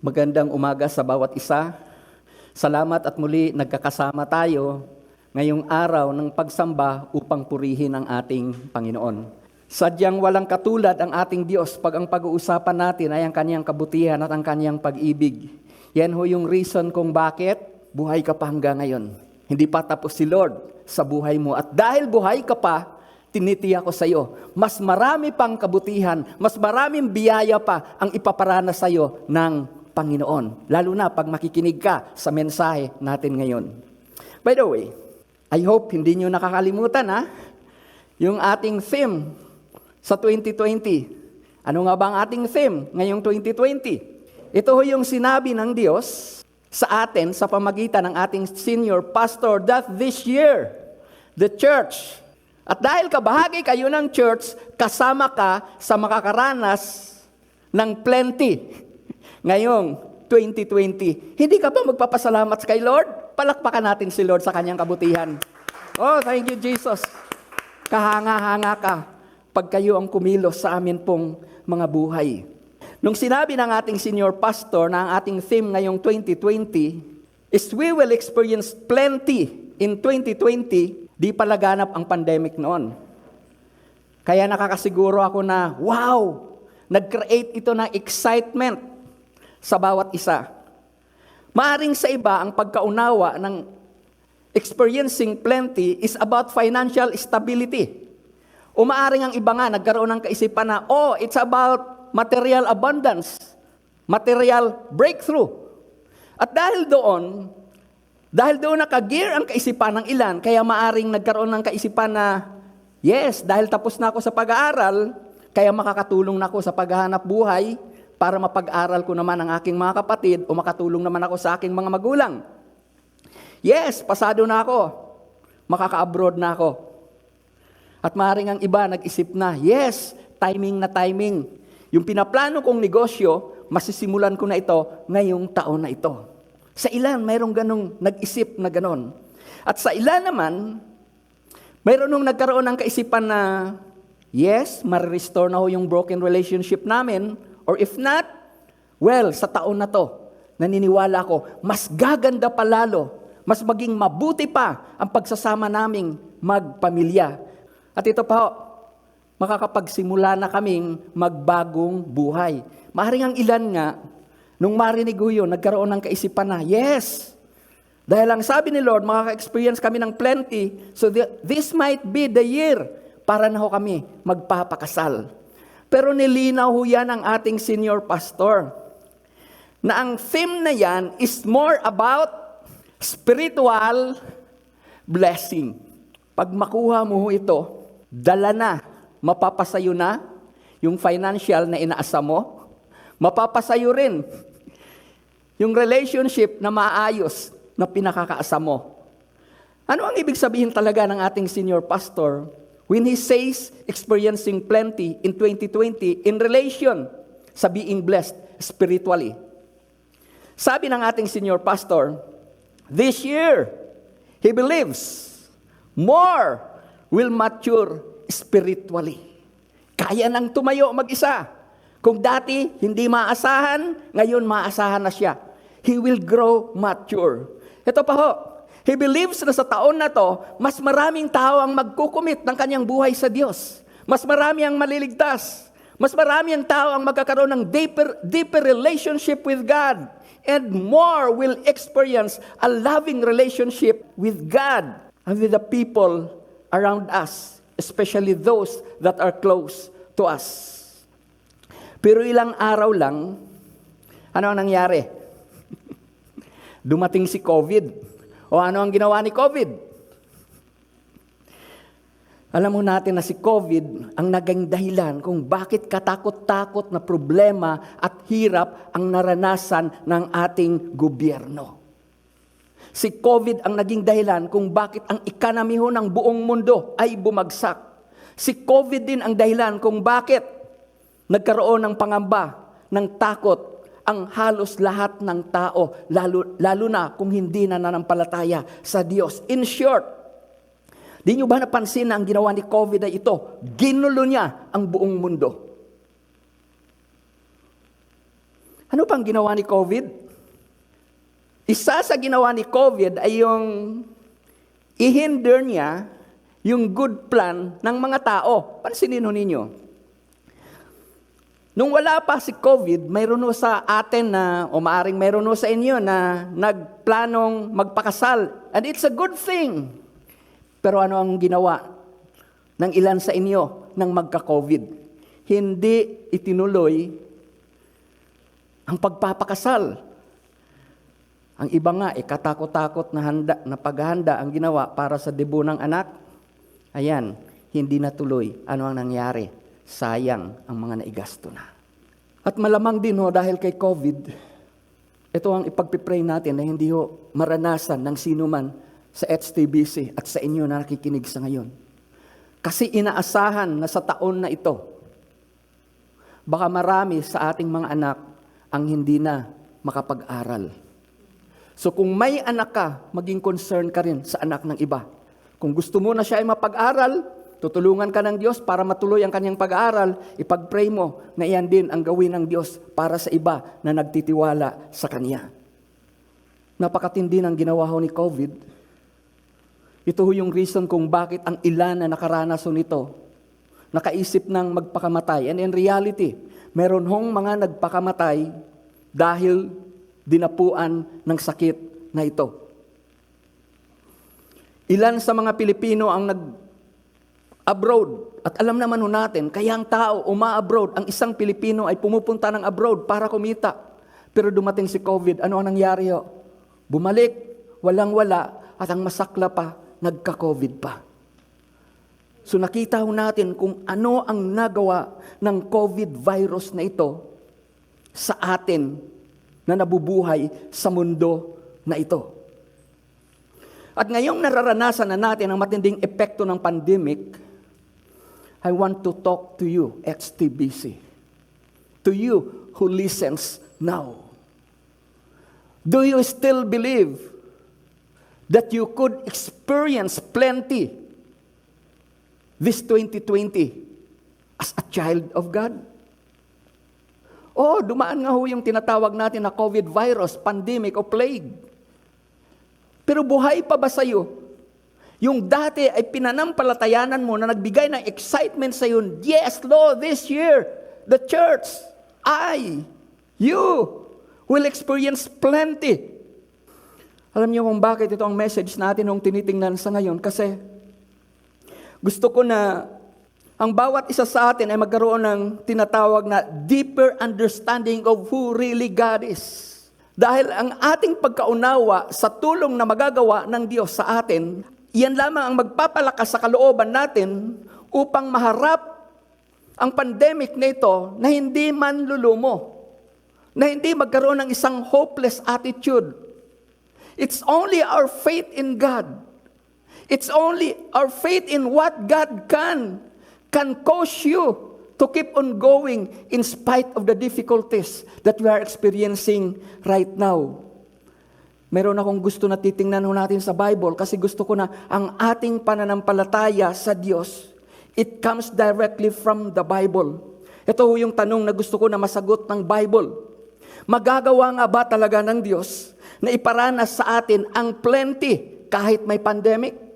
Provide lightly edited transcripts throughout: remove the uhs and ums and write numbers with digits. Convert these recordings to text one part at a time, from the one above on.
Magandang umaga sa bawat isa. Salamat at muli nagkakasama tayo ngayong araw ng pagsamba upang purihin ang ating Panginoon. Sadyang walang katulad ang ating Diyos pag ang pag-uusapan natin ay ang Kanyang kabutihan at ang Kanyang pag-ibig. Yan ho yung reason kung bakit buhay ka pa hanggang ngayon. Hindi pa tapos si Lord sa buhay mo. At dahil buhay ka pa, tinitiyak ko sa iyo, mas marami pang kabutihan, mas maraming biyaya pa ang ipaparanas sa iyo ng Panginoon. Lalo na pag makikinig ka sa mensahe natin ngayon. By the way, I hope hindi nyo nakakalimutan yung ating theme sa 2020. Ano nga ba ang ating theme ngayong 2020? Ito ho yung sinabi ng Diyos sa atin sa pamagitan ng ating senior pastor that this year, the church, at dahil kabahagi kayo ng church, kasama ka sa makakaranas ng plenty ngayong 2020. Hindi ka ba magpapasalamat kay Lord? Palakpakan natin si Lord sa kanyang kabutihan. Oh, thank you, Jesus. Kahanga-hanga ka pag kayo ang kumilos sa amin pong mga buhay. Nung sinabi ng ating senior pastor na ang ating theme ngayong 2020 is we will experience plenty in 2020, di pa laganap ang pandemic noon. Kaya nakakasiguro ako na, wow, nag-create ito ng excitement sa bawat isa. Maaring sa iba, ang pagkaunawa ng experiencing plenty is about financial stability. O maaring ang iba nga, nagkaroon ng kaisipan na, it's about material abundance, material breakthrough. At dahil doon nakagear ang kaisipan ng ilan, kaya maaring nagkaroon ng kaisipan na, yes, dahil tapos na ako sa pag-aaral, kaya makakatulong na ako sa paghahanap buhay, para mapag-aral ko naman ang aking mga kapatid o makatulong naman ako sa aking mga magulang. Yes, pasado na ako. Makaka-abroad na ako. At maaaring ang iba nag-isip na, yes, timing na timing. Yung pinaplano kong negosyo, masisimulan ko na ito ngayong taon na ito. Sa ilan, mayroong ganong nag-isip na ganon. At sa ilan naman, mayroon nung nagkaroon ng kaisipan na, yes, ma-restore na ho yung broken relationship namin. Or if not, well, sa taon na to, naniniwala ko, mas gaganda pa lalo, mas maging mabuti pa ang pagsasama naming magpamilya. At ito pa ho, makakapagsimula na kaming magbagong buhay. Maaaring ang ilan nga, nung marinig ko yun, nagkaroon ng kaisipan na, yes, dahil ang sabi ni Lord, makaka-experience kami ng plenty, so this might be the year para na ho kami magpapakasal. Pero nilinaw ho yan ang ating senior pastor, na ang theme na yan is more about spiritual blessing. Pag makuha mo ho ito, dala na, mapapasayo na yung financial na inaasa mo, mapapasayo rin yung relationship na maayos na pinakakaasa mo. Ano ang ibig sabihin talaga ng ating senior pastor when he says experiencing plenty in 2020 in relation sa being blessed spiritually? Sabi ng ating senior pastor, this year, he believes more will mature spiritually. Kaya nang tumayo mag-isa. Kung dati hindi maasahan, ngayon maasahan na siya. He will grow mature. Ito pa ho, he believes na sa taon na to, mas maraming tao ang magkukumit ng kanyang buhay sa Diyos. Mas marami ang maliligtas. Mas marami ang tao ang magkakaroon ng deeper relationship with God. And more will experience a loving relationship with God and with the people around us, especially those that are close to us. Pero ilang araw lang, ano ang nangyari? Dumating si COVID. O ano ang ginawa ni COVID? Alam mo natin na si COVID ang naging dahilan kung bakit katakot-takot na problema at hirap ang naranasan ng ating gobyerno. Si COVID ang naging dahilan kung bakit ang economy ho ng buong mundo ay bumagsak. Si COVID din ang dahilan kung bakit nagkaroon ng pangamba, ng takot, ang halos lahat ng tao, lalo na kung hindi na nanampalataya sa Diyos. In short, di nyo ba napansin na ang ginawa ni COVID ay ito? Ginulo niya ang buong mundo. Ano pang ginawa ni COVID? Isa sa ginawa ni COVID ay yung i-hinder niya yung good plan ng mga tao. Pansinin ho ninyo. Nung wala pa si COVID, mayroon ho sa atin na, o maaring mayroon ho sa inyo na nagplanong magpakasal. And it's a good thing. Pero ano ang ginawa ng ilan sa inyo nang magka-COVID? Hindi itinuloy ang pagpapakasal. Ang iba nga, katakot-takot na paghahanda ang ginawa para sa debut ng anak. Ayan, hindi natuloy. Ano ang nangyari? Sayang ang mga naigasto na. At malamang din dahil kay COVID, ito ang ipagpipray natin na hindi maranasan ng sino man sa HTBC at sa inyo na nakikinig sa ngayon. Kasi inaasahan na sa taon na ito, baka marami sa ating mga anak ang hindi na makapag-aral. So kung may anak ka, maging concern ka rin sa anak ng iba. Kung gusto mo na siya ay mapag-aral, tutulungan ka ng Diyos para matuloy ang kanyang pag-aaral, ipag-pray mo na iyan din ang gawin ng Diyos para sa iba na nagtitiwala sa Kanya. Napakatindi ng ginawa ni COVID. Ito yung reason kung bakit ang ilan na nakaranas nito, nakaisip ng magpakamatay. And in reality, meron mga nagpakamatay dahil dinapuan ng sakit na ito. Ilan sa mga Pilipino ang nag-abroad. At alam naman natin, kaya ang tao uma-abroad, ang isang Pilipino ay pumupunta ng abroad para kumita. Pero dumating si COVID, ano ang nangyari? Bumalik, walang-wala, at ang masakla pa, nagka-COVID pa. So nakita natin kung ano ang nagawa ng COVID virus na ito sa atin na nabubuhay sa mundo na ito. At ngayong nararanasan na natin ang matinding epekto ng pandemic, I want to talk to you, XTBC. To you who listens now. Do you still believe that you could experience plenty this 2020 as a child of God? Dumaan nga yung tinatawag natin na COVID virus, pandemic o plague. Pero buhay pa ba sa'yo? Yung dati ay pinanampalatayanan mo na nagbigay ng excitement sa'yo, yes, Lord, this year, the church, you will experience plenty. Alam niyo kung bakit ito ang message natin nung tinitingnan sa ngayon? Kasi gusto ko na ang bawat isa sa atin ay magkaroon ng tinatawag na deeper understanding of who really God is. Dahil ang ating pagkaunawa sa tulong na magagawa ng Diyos sa atin, iyan lamang ang magpapalakas sa kalooban natin upang maharap ang pandemic na ito na hindi man lulumo, na hindi magkaroon ng isang hopeless attitude. It's only our faith in God. It's only our faith in what God can cause you to keep on going in spite of the difficulties that we are experiencing right now. Meron akong gusto na titingnan natin sa Bible kasi gusto ko na ang ating pananampalataya sa Diyos, it comes directly from the Bible. Ito yung tanong na gusto ko na masagot ng Bible. Magagawa nga ba talaga ng Diyos na iparanas sa atin ang plenty kahit may pandemic?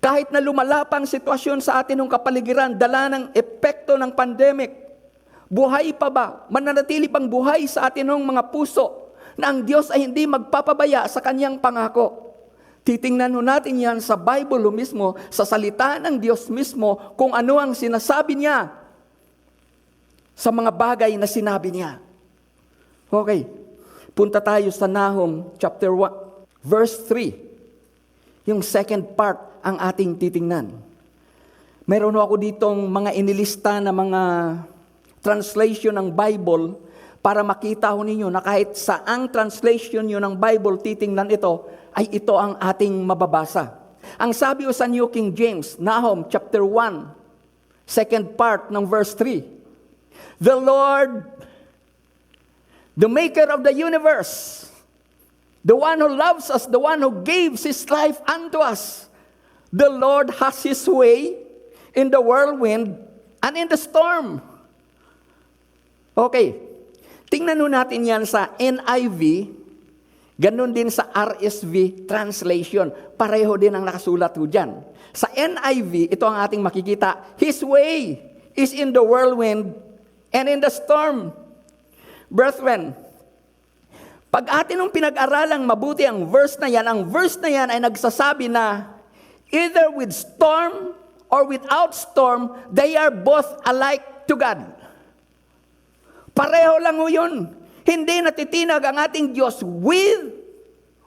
Kahit na lumalapang sitwasyon sa atin ng kapaligiran, dala ng epekto ng pandemic, buhay pa ba? Mananatili pang buhay sa atin ng mga puso na ang Diyos ay hindi magpapabaya sa kanyang pangako. Titingnan natin yan sa Bible mismo, sa salita ng Diyos mismo, kung ano ang sinasabi niya sa mga bagay na sinabi niya. Okay, punta tayo sa Nahum chapter 1, verse 3. Yung second part ang ating titingnan. Meron ako ditong mga inilista na mga translation ng Bible para makita ninyo na kahit saang translation nyo ng Bible titingnan ito, ay ito ang ating mababasa. Ang sabi sa New King James, Nahum chapter 1, second part ng verse 3. The Lord, the maker of the universe, the one who loves us, the one who gives His life unto us, the Lord has His way in the whirlwind and in the storm. Okay. Tingnan nun natin yan sa NIV, ganun din sa RSV translation. Pareho din ang nakasulat ho dyan. Sa NIV, ito ang ating makikita, His way is in the whirlwind and in the storm. Brethren, pag atin nung pinag-aralang mabuti ang verse na yan ay nagsasabi na either with storm or without storm, they are both alike to God. Pareho lang ho yun. Hindi natitinag ang ating Diyos with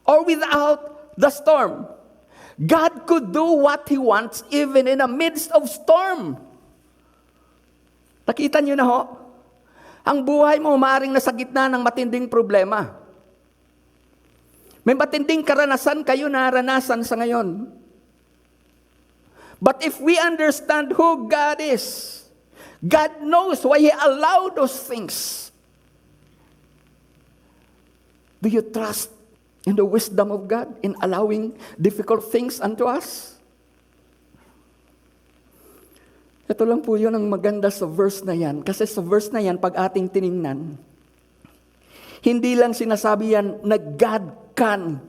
or without the storm. God could do what He wants even in the midst of storm. Nakita niyo na ho? Ang buhay mo maaaring nasa gitna ng matinding problema. May matinding karanasan kayo naranasan sa ngayon. But if we understand who God is, God knows why He allowed those things. Do you trust in the wisdom of God in allowing difficult things unto us? Ito lang po yun ang maganda sa verse na yan. Kasi sa verse na yan, pag ating tiningnan, hindi lang sinasabi yan na God can.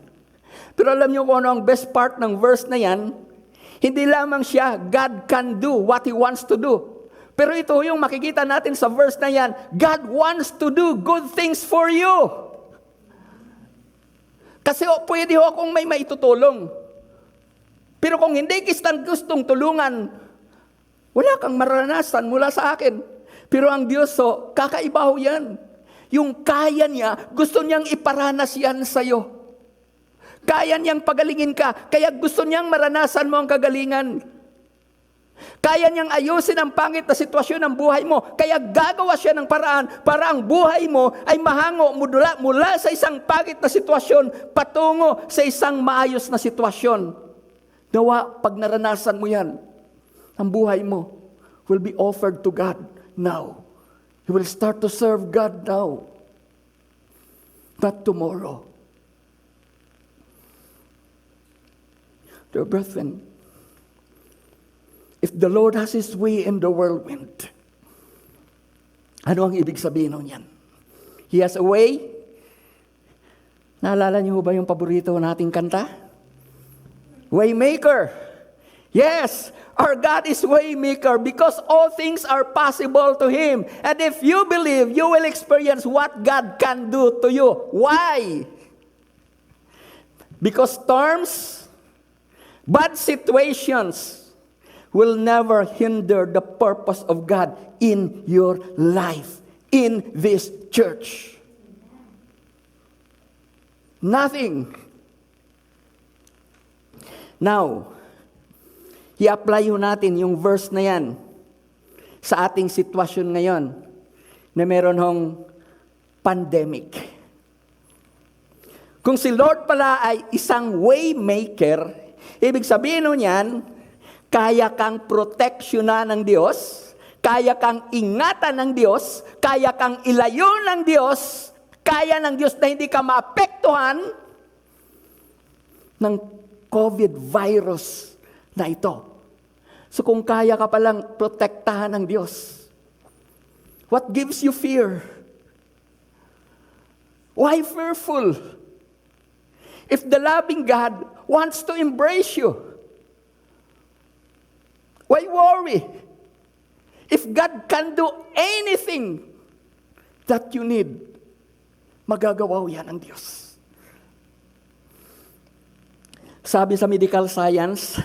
Pero alam niyo kung ano ang best part ng verse na yan? Hindi lamang siya, God can do what He wants to do. Pero ito yung makikita natin sa verse na yan, God wants to do good things for you. Kasi pwede ho akong may maitutulong. Pero kung hindi kita gustong tulungan, wala kang maranasan mula sa akin. Pero ang Diyos, kakaiba ho yan. Yung kaya niya, gusto niyang iparanas yan sa'yo. Kaya niyang pagalingin ka, kaya gusto niyang maranasan mo ang kagalingan. Kaya niyang ayusin ang pangit na sitwasyon ng buhay mo, kaya gagawa siya ng paraan para ang buhay mo ay mahango mula sa isang pangit na sitwasyon patungo sa isang maayos na sitwasyon. Nawa, pag naranasan mo yan, ang buhay mo will be offered to God now. You will start to serve God now, not tomorrow. Dear brethren, if the Lord has His way in the whirlwind, ano ang ibig sabihin nun yan? He has a way. Naalala niyo ba yung paborito nating kanta? Waymaker. Yes, our God is waymaker because all things are possible to Him. And if you believe, you will experience what God can do to you. Why? Because storms, bad situations will never hinder the purpose of God in your life, in this church. Nothing. Now, i-apply natin yung verse na yan sa ating sitwasyon ngayon na meron hong pandemic. Kung si Lord pala ay isang waymaker, ibig sabihin nun yan, kaya kang proteksyonan ng Diyos, kaya kang ingatan ng Diyos, kaya kang ilayo ng Diyos, kaya ng Diyos na hindi ka maapektuhan ng COVID virus na ito. So kung kaya ka palang protektahan ng Diyos, what gives you fear? Why fearful? If the loving God wants to embrace you, why worry? If God can do anything that you need, magagawa yan ng Diyos. Sabi sa medical science,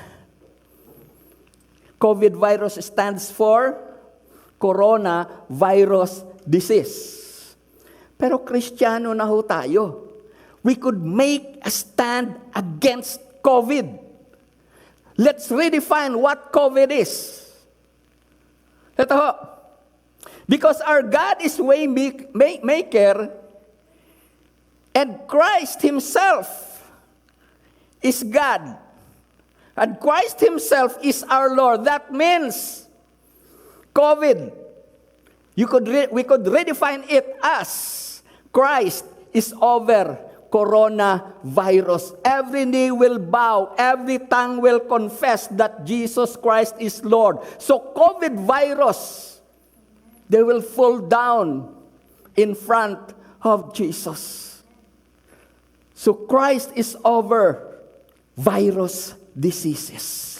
COVID virus stands for coronavirus disease. Pero Kristiyano na ho tayo. We could make a stand against COVID. Let's redefine what COVID is. Ito ho. Because our God is waymaker and Christ Himself is God. And Christ Himself is our Lord. That means COVID, we could redefine it as Christ is over coronavirus. Every knee will bow, every tongue will confess that Jesus Christ is Lord. So COVID virus, they will fall down in front of Jesus. So Christ is over virus diseases.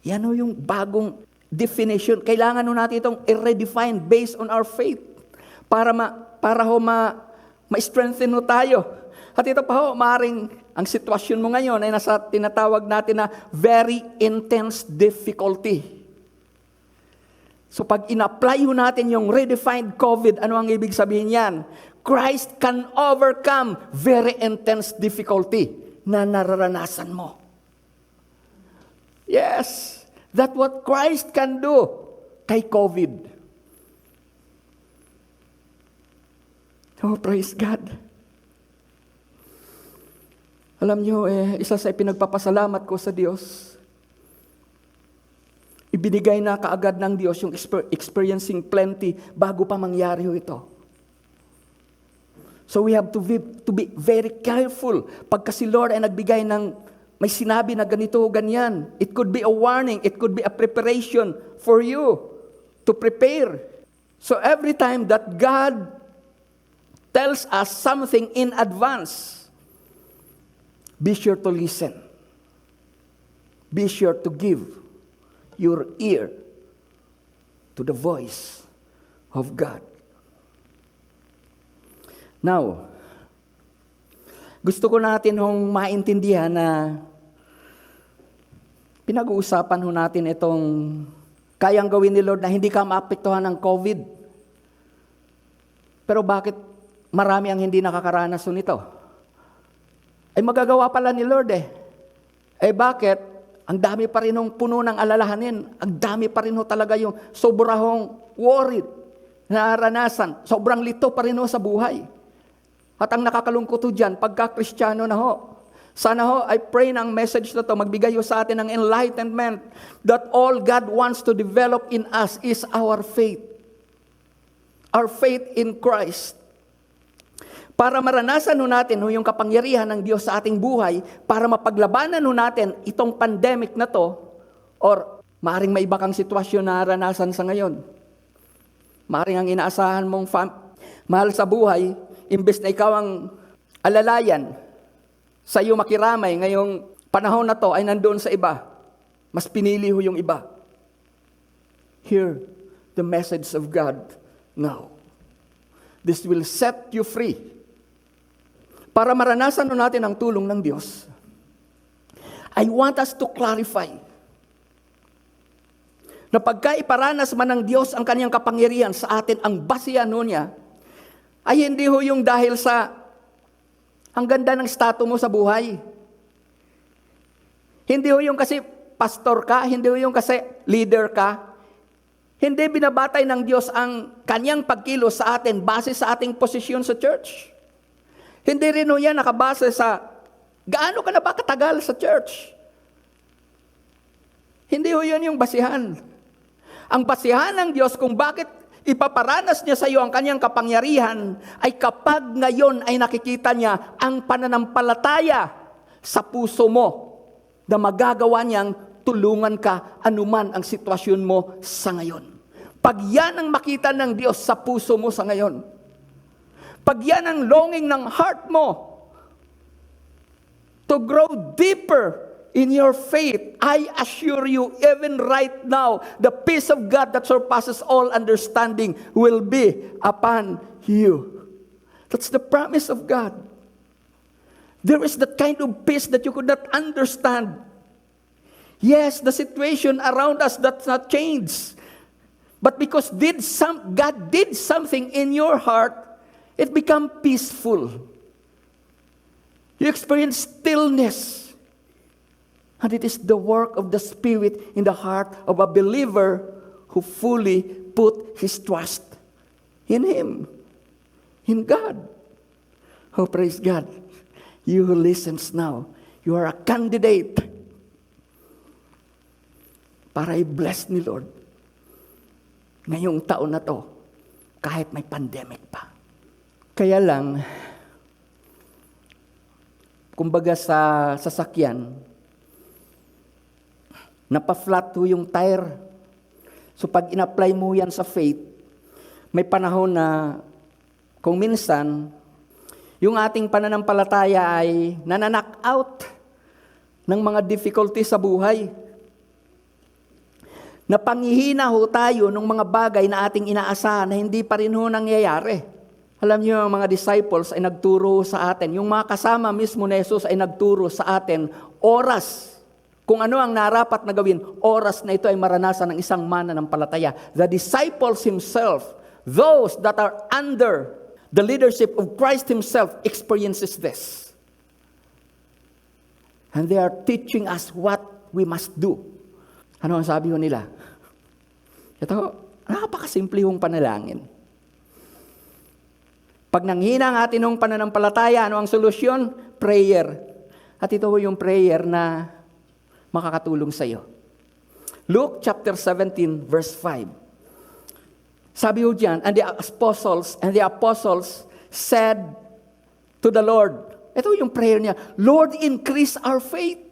Yan o yung bagong definition. Kailangan ho natin itong i-redefine based on our faith para ma-strengthen ho tayo. At ito pa ho, maaaring ang sitwasyon mo ngayon ay nasa tinatawag natin na very intense difficulty. So pag in-apply ho natin yung redefined COVID, ano ang ibig sabihin yan? Christ can overcome very intense difficulty na nararanasan mo. Yes, that's what Christ can do kay COVID. Oh, praise God. Alam nyo, isa sa pinagpapasalamat ko sa Diyos, ibinigay na kaagad ng Diyos yung experiencing plenty bago pa mangyari ito. So we have to be very careful. Pagka si Lord ay nagbigay ng may sinabi na ganito o ganyan, it could be a warning, it could be a preparation for you to prepare. So every time that God tells us something in advance, be sure to listen. Be sure to give your ear to the voice of God. Now, gusto ko natin hong maintindihan na pinag-uusapan ho natin itong kayang gawin ni Lord na hindi ka maapektuhan ng COVID. Pero bakit marami ang hindi nakakaranas nito? Ay magagawa pala ni Lord bakit? Ang dami pa rin hong puno ng alalahanin. Ang dami pa rin ho talaga yung sobrang worried na naranasan. Sobrang lito pa rin ho sa buhay. At ang nakakalungkot ho dyan, pagka-Kristiyano na ho, sana ho, I pray ng message na to, magbigay ho sa atin ng enlightenment that all God wants to develop in us is our faith. Our faith in Christ. Para maranasan ho natin yung kapangyarihan ng Diyos sa ating buhay, para mapaglabanan ho natin itong pandemic na to, or maaring may iba kang sitwasyon na naranasan sa ngayon. Maaring ang inaasahan mong mahal sa buhay, imbes na ikaw ang alalayan, sa iyo makiramay, ngayong panahon na to ay nandoon sa iba. Mas pinili ho yung iba. Hear the message of God now. This will set you free. Para maranasan ho natin ang tulong ng Diyos, I want us to clarify na pagka iparanas man ng Diyos ang kanyang kapangyarihan sa atin, ang basihan ho niya, ay hindi ho yung dahil sa ang ganda ng status mo sa buhay. Hindi ho yung kasi pastor ka, hindi ho yung kasi leader ka. Hindi binabatay ng Diyos ang kanyang pagkilos sa atin base sa ating posisyon sa church. Hindi rin ho yan nakabase sa gaano ka na ba katagal sa church. Hindi ho yun yung basihan. Ang basihan ng Diyos kung bakit ipaparanas niya sa iyo ang kanyang kapangyarihan ay kapag ngayon ay nakikita niya ang pananampalataya sa puso mo na magagawa niyang tulungan ka anuman ang sitwasyon mo sa ngayon. Pag yan ang makita ng Diyos sa puso mo sa ngayon, pag yan ang longing ng heart mo to grow deeper in your faith, I assure you, even right now, the peace of God that surpasses all understanding will be upon you. That's the promise of God. There is that kind of peace that you could not understand. Yes, the situation around us does not change. But because God did something in your heart, it become peaceful. You experience stillness. And it is the work of the Spirit in the heart of a believer who fully put his trust in Him, in God. Oh, praise God. You who listens now, you are a candidate para i-bless ni Lord ngayong taon na to, kahit may pandemic pa. Kaya lang, kumbaga sa sasakyan, napa-flat ho yung tire. So pag in-apply mo yan sa faith, may panahon na kung minsan, yung ating pananampalataya ay nananak out ng mga difficulty sa buhay. Napangihina ho tayo ng mga bagay na ating inaasahan na hindi pa rin ho nangyayari. Alam niyo, yung mga disciples ay nagturo sa atin. Yung mga kasama mismo ni Jesus ay nagturo sa atin oras. Kung ano ang narapat na gawin, oras na ito ay maranasan ng isang mananampalataya. The disciples himself, those that are under the leadership of Christ himself, experiences this. And they are teaching us what we must do. Ano ang sabi ho nila? Ito, napakasimple hong panalangin. Pag nanghina ang atin ng pananampalataya, ano ang solusyon? Prayer. At ito yung prayer na makakatulong sa iyo. Luke chapter 17 verse 5. Sabi ho diyan, and the apostles said to the Lord, ito yung prayer niya, Lord, increase our faith.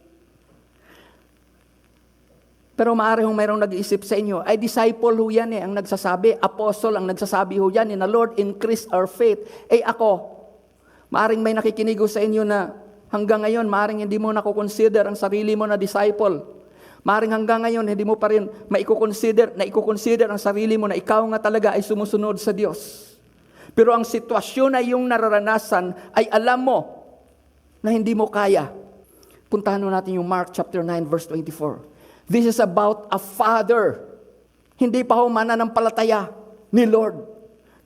Pero maaari hong mayroong nag-iisip sa inyo, ay disciple ho yan ang nagsasabi, apostle ang nagsasabi ho yan na Lord, increase our faith. Ako, maaring may nakikinig ho sa inyo na hanggang ngayon, maaring hindi mo nakukonsider ang sarili mo na disciple. Maaring hanggang ngayon, hindi mo pa rin ikukonsider ang sarili mo na ikaw nga talaga ay sumusunod sa Diyos. Pero ang sitwasyon na iyong nararanasan ay alam mo na hindi mo kaya. Puntahan natin yung Mark chapter 9 verse 24. This is about a father. Hindi pa ho mananampalataya ni Lord.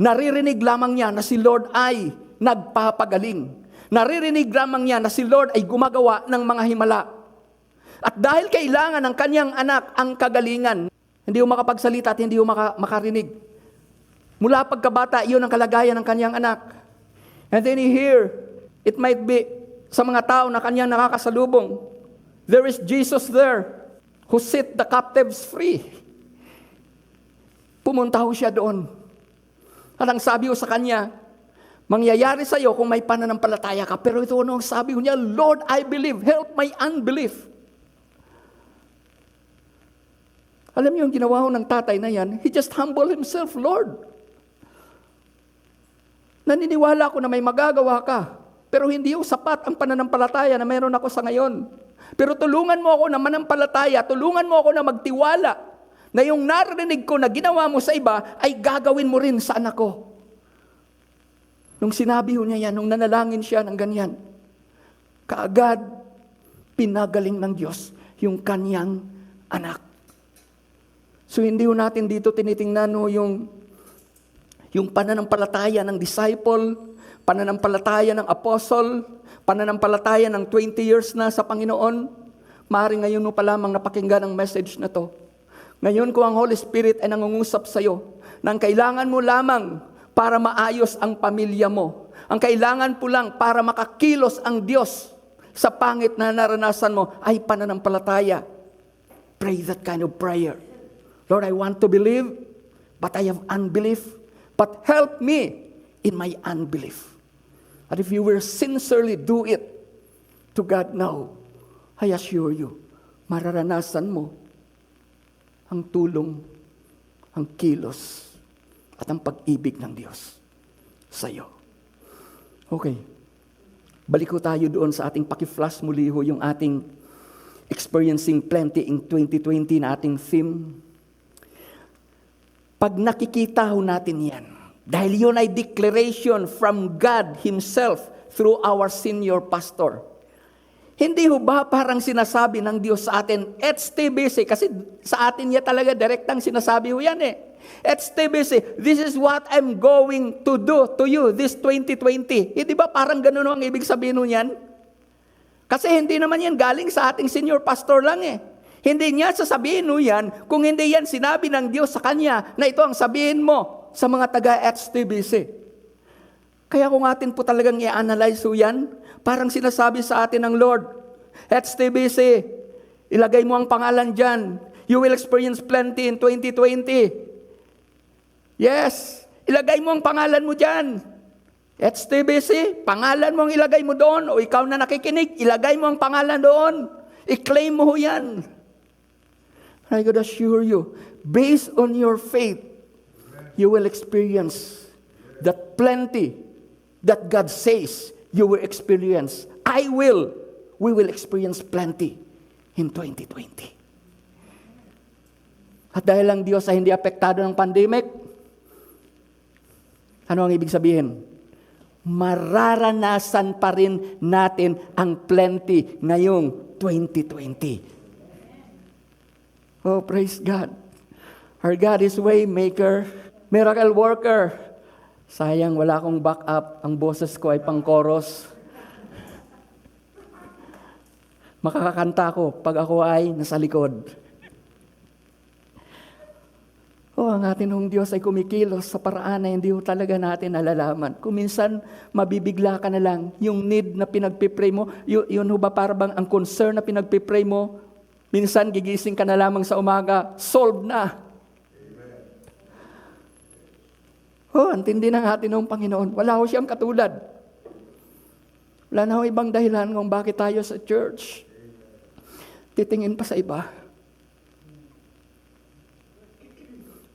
Naririnig lamang niya na si Lord ay nagpapagaling. Naririnig lamang niya na si Lord ay gumagawa ng mga himala. At dahil kailangan ng kanyang anak ang kagalingan, hindi mo makapagsalita at hindi mo makarinig. Mula pagkabata, iyon ang kalagayan ng kanyang anak. And then here, it might be sa mga tao na kanyang nakakasalubong, there is Jesus there who set the captives free. Pumunta ho siya doon. At ang sabi ho sa kanya, mangyayari sa iyo kung may pananampalataya ka. Pero ito ang sabi ho niya, Lord, I believe, help my unbelief. Alam niyo yung ginawa ho ng tatay na yan, he just humbled himself, Lord. Naniniwala ko na may magagawa ka, pero hindi ho sapat ang pananampalataya na meron ako sa ngayon. Pero tulungan mo ako na manampalataya, tulungan mo ako na magtiwala, na yung narinig ko na ginawa mo sa iba, ay gagawin mo rin sa anak ko. Nung sinabi ho niya yan, nung nanalangin siya ng ganyan, kaagad, pinagaling ng Diyos yung kanyang anak. So hindi ho natin dito tinitingnan ho yung pananampalataya ng disciple, pananampalataya ng apostle, pananampalataya ng 20 years na sa Panginoon. Maaaring ngayon mo pa lamang napakinggan ang message na to. Ngayon ko ang Holy Spirit ay nangungusap sa iyo nang kailangan mo lamang para maayos ang pamilya mo. Ang kailangan po lang para makakilos ang Diyos sa pangit na naranasan mo ay pananampalataya. Pray that kind of prayer. Lord, I want to believe, but I have unbelief. But help me in my unbelief. And if you will sincerely do it to God now, I assure you, mararanasan mo ang tulong, ang kilos, at ang pag-ibig ng Diyos sa iyo. Okay. Balik ko tayo doon sa ating paki-flash muli ho yung ating experiencing plenty in 2020 na ating theme. Pag nakikita ho natin yan, dahil yun ay declaration from God Himself through our senior pastor. Hindi ho ba parang sinasabi ng Diyos sa atin, HTBC, kasi sa atin niya talaga direktang sinasabi ho yan HTBC, this is what I'm going to do to you this 2020. Hindi ba parang ganun ang ibig sabihin ho yan? Kasi hindi naman yan galing sa ating senior pastor lang Hindi niya sasabihin mo yan kung hindi yan sinabi ng Diyos sa kanya na ito ang sabihin mo sa mga taga-HTBC. Kaya kung atin po talagang i-analyze yan, parang sinasabi sa atin ng Lord, HTBC, ilagay mo ang pangalan dyan. You will experience plenty in 2020. Yes, ilagay mo ang pangalan mo dyan. HTBC, pangalan mo ang ilagay mo doon. O ikaw na nakikinig, ilagay mo ang pangalan doon. I-claim mo yan. I could assure you, based on your faith, you will experience that plenty that God says you will experience, we will experience plenty in 2020. At dahil lang Diyos ay hindi apektado ng pandemic, ano ang ibig sabihin? Mararanasan pa rin natin ang plenty ngayong 2020. Oh, praise God. Our God is way maker, miracle worker. Sayang, wala akong backup. Ang boses ko ay pang-chorus. Makakakanta ako pag ako ay nasa likod. Ang atin hong Diyos ay kumikilos sa paraan na hindi talaga natin nalalaman. Kung minsan, mabibigla ka na lang. Yung need na pinagpipray mo, yun ba para bang ang concern na pinagpipray mo, minsan gigising ka na lamang sa umaga, solved na. Amen. Ang tindi ng atin hong Panginoon. Wala ho siyang katulad. Wala na ho ibang dahilan kung bakit tayo sa church titingin pa sa iba.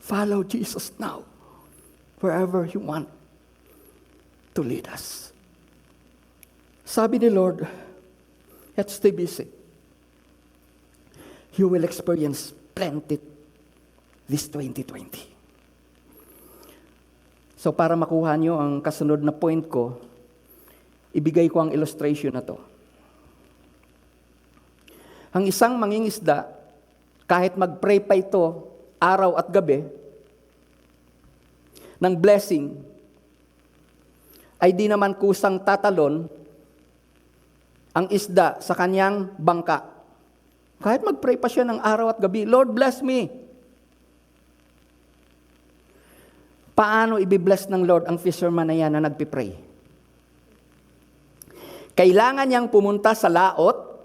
Follow Jesus now, wherever you want to lead us. Sabi ni Lord, let's stay busy. You will experience plenty this 2020. So para makuha nyo ang kasunod na point ko, ibigay ko ang illustration na to. Ang isang mangingisda, kahit mag-pray pa ito araw at gabi, ng blessing, ay di naman kusang tatalon ang isda sa kanyang bangka. Kahit mag-pray pa siya ng araw at gabi, Lord bless me. Paano ibibless ng Lord ang fisherman na yan na nagpipray? Kailangan niyang pumunta sa laot,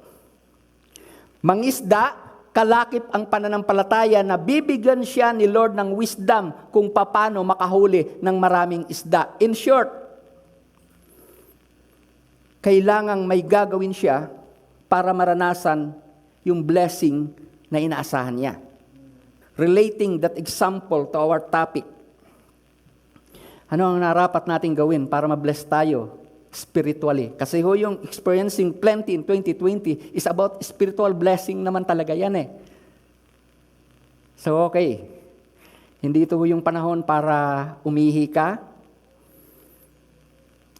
mangisda, kalakip ang pananampalataya na bibigyan siya ni Lord ng wisdom kung paano makahuli ng maraming isda. In short, kailangang may gagawin siya para maranasan yung blessing na inaasahan niya. Relating that example to our topic, ano ang narapat nating gawin para ma-bless tayo spiritually? Kasi yung experiencing plenty in 2020 is about spiritual blessing naman talaga yan eh. So okay, hindi ito yung panahon para umihi ka.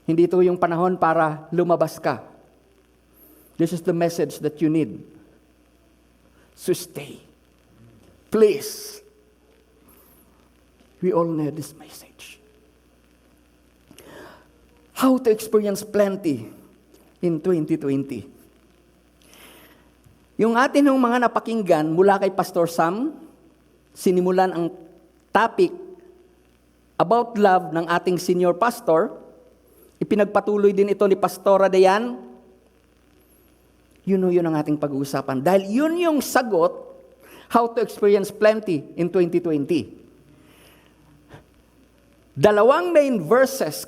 Hindi ito yung panahon para lumabas ka. This is the message that you need. So stay. Please. We all need this message. How to experience plenty in 2020. Yung atin ng mga napakinggan mula kay Pastor Sam, sinimulan ang topic about love ng ating senior pastor. Ipinagpatuloy din ito ni Pastora Dayan. Yun ang ating pag-uusapan. Dahil yun yung sagot, how to experience plenty in 2020. Dalawang main verses,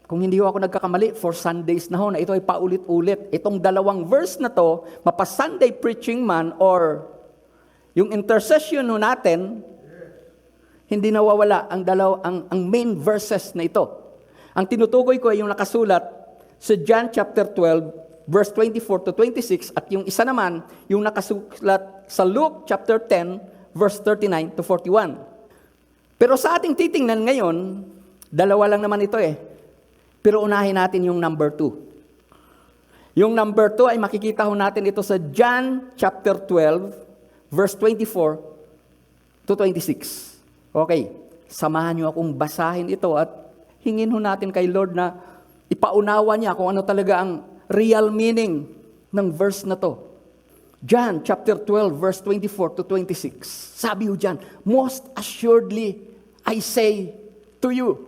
kung hindi ako nagkakamali, for Sundays na ho, na ito ay paulit-ulit. Itong dalawang verse na to, mapa-Sunday preaching man, or yung intercession natin, hindi nawawala ang main verses na ito. Ang tinutukoy ko ay yung nakasulat sa John chapter 12, verse 24 to 26, at yung isa naman, yung nakasulat sa Luke chapter 10, verse 39 to 41. Pero sa ating titingnan ngayon, dalawa lang naman ito eh. Pero unahin natin yung number 2. Yung number 2 ay makikita ho natin ito sa John chapter 12, verse 24 to 26. Okay, samahan niyo akong basahin ito at hingin ho natin kay Lord na ipaunawa niya kung ano talaga ang real meaning ng verse na to. John chapter 12, verse 24 to 26. Sabi ho dyan, most assuredly I say to you,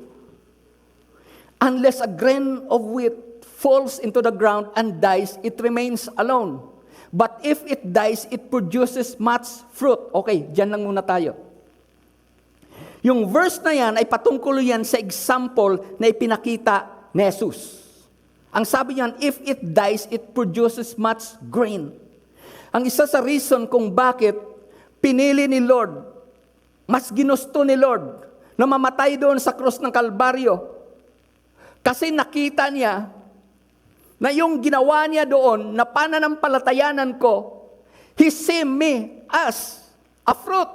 unless a grain of wheat falls into the ground and dies, it remains alone. But if it dies, it produces much fruit. Okay, dyan lang muna tayo. Yung verse na yan ay patungkol yan sa example na ipinakita ni Jesus. Ang sabi niyan, if it dies, it produces much grain. Ang isa sa reason kung bakit pinili ni Lord, mas ginusto ni Lord na mamatay doon sa krus ng Kalbaryo Kasi nakita niya na yung ginawa niya doon na pananampalatayanan ko, he see me as a fruit.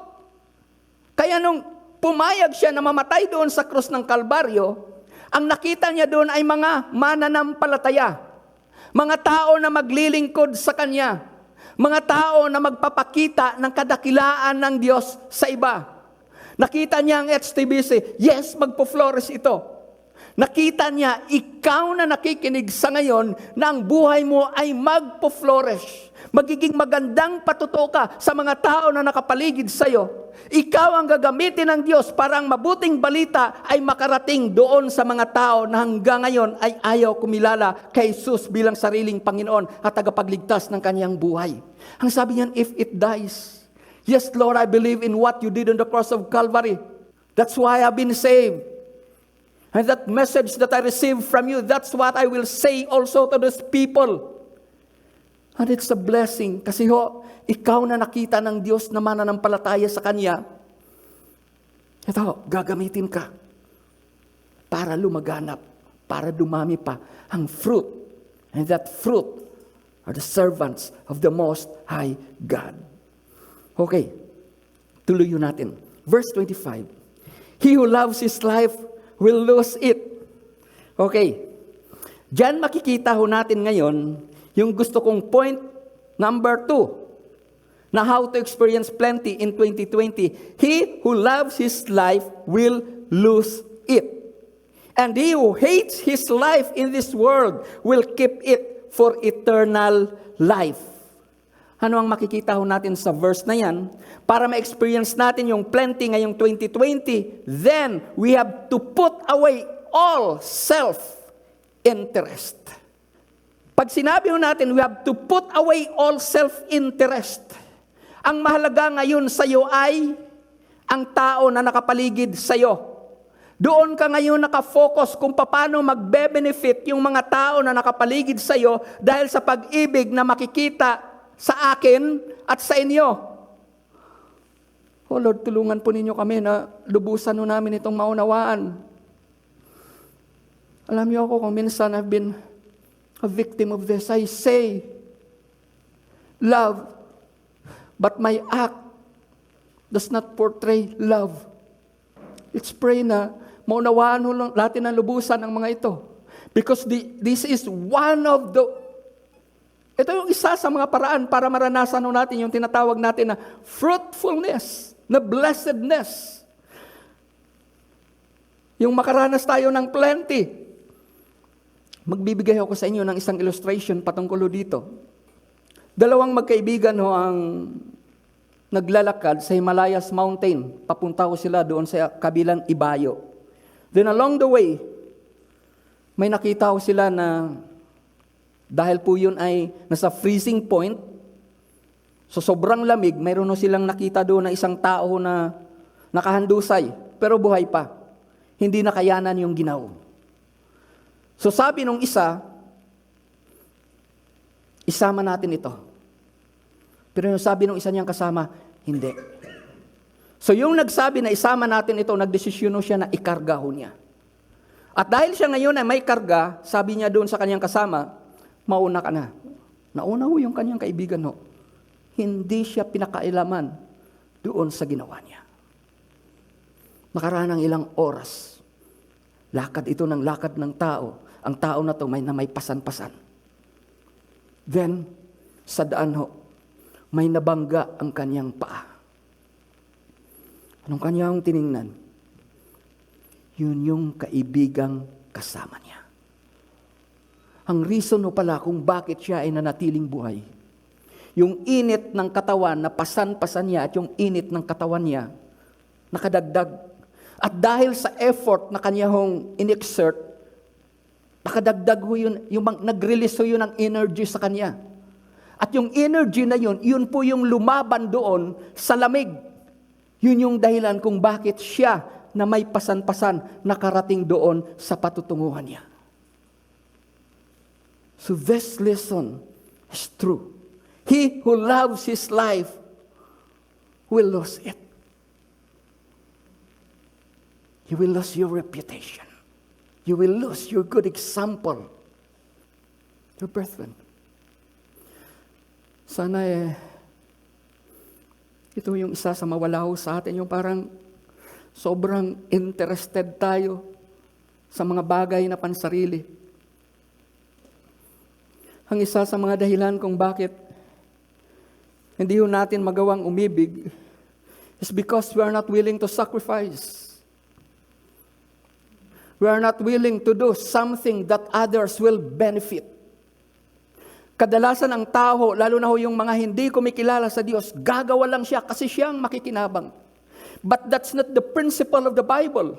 Kaya nung pumayag siya na mamatay doon sa krus ng Kalbaryo, ang nakita niya doon ay mga mananampalataya. Mga tao na maglilingkod sa Kanya. Mga tao na magpapakita ng kadakilaan ng Diyos sa iba. Nakita niya ang HTBC, yes, magpo-flourish ito. Nakita niya, ikaw na nakikinig sa ngayon, na ang buhay mo ay magpo-flourish. Magiging magandang patuto ka sa mga tao na nakapaligid sa iyo. Ikaw ang gagamitin ng Diyos para ang mabuting balita ay makarating doon sa mga tao na hanggang ngayon ay ayaw kumilala kay Jesus bilang sariling Panginoon at tagapagligtas ng kanyang buhay. Ang sabi niyan, if it dies, yes, Lord, I believe in what you did on the cross of Calvary. That's why I've been saved. And that message that I received from you, that's what I will say also to those people. And it's a blessing. Kasi ikaw na nakita ng Diyos na mananampalataya sa Kanya. Ito, gagamitin ka para lumaganap, para dumami pa ang fruit. And that fruit are the servants of the Most High God. Okay, tuloy natin. Verse 25. He who loves his life will lose it. Okay. Diyan makikita natin ngayon yung gusto kong point number 2 na how to experience plenty in 2020. He who loves his life will lose it. And he who hates his life in this world will keep it for eternal life. Ano ang makikita natin sa verse na yan? Para ma-experience natin yung plenty ngayong 2020, then we have to put away all self-interest. Pag sinabi natin, we have to put away all self-interest. Ang mahalaga ngayon sa iyo ay ang tao na nakapaligid sa iyo. Doon ka ngayon nakafocus kung paano magbe-benefit yung mga tao na nakapaligid sa iyo dahil sa pag-ibig na makikita sa akin at sa inyo. Oh Lord, tulungan po ninyo kami na lubusan namin itong maunawaan. Alam niyo ako kung minsan I've been a victim of this. I say love, but my act does not portray love. Let's pray na maunawaan natin ang lubusan ng mga ito. Because this is one of ito yung isa sa mga paraan para maranasan natin yung tinatawag natin na fruitfulness, na blessedness. Yung makaranas tayo ng plenty. Magbibigay ako sa inyo ng isang illustration patungkol dito. Dalawang magkaibigan ang naglalakad sa Himalayas Mountain. Papunta sila doon sa kabilang Ibayo. Then along the way, may nakita sila na dahil po yun ay nasa freezing point, so sobrang lamig, mayroon silang nakita doon na isang tao na nakahandusay, pero buhay pa. Hindi nakayanan yung ginaw. So sabi nung isa, isama natin ito. Pero yung sabi nung isa niyang kasama, hindi. So yung nagsabi na isama natin ito, nagdesisyon siya na ikarga niya. At dahil siya ngayon ay may karga, sabi niya doon sa kanyang kasama, mauna ka na. Nauna yung kanyang kaibigan Hindi siya pinakailaman doon sa ginawa niya. Nakaraan ng ilang oras, lakad ito ng lakad ng tao. Ang tao na to may pasan-pasan. Then, sa daan may nabangga ang kanyang paa. Anong kanyang tiningnan? Yun yung kaibigang kasama niya. Ang reason pala kung bakit siya ay nanatiling buhay. Yung init ng katawan na pasan-pasan niya at yung init ng katawan niya nakadagdag. At dahil sa effort na kanya in-exert, nakadagdag nag-release yun ng energy sa kanya. At yung energy na yun po yung lumaban doon sa lamig. Yun yung dahilan kung bakit siya na may pasan-pasan nakarating doon sa patutunguhan niya. So this lesson is true. He who loves his life will lose it. He will lose your reputation. You will lose your good example. Your brethren. Sana ito yung isa sa mawala ho sa atin, yung parang sobrang interested tayo sa mga bagay na pansarili. Ang isa sa mga dahilan kung bakit hindi ho natin magawang umibig is because we are not willing to sacrifice. We are not willing to do something that others will benefit. Kadalasan ang tao, lalo na ho yung mga hindi kumikilala sa Diyos, gagawa lang siya kasi siyang makikinabang. But that's not the principle of the Bible.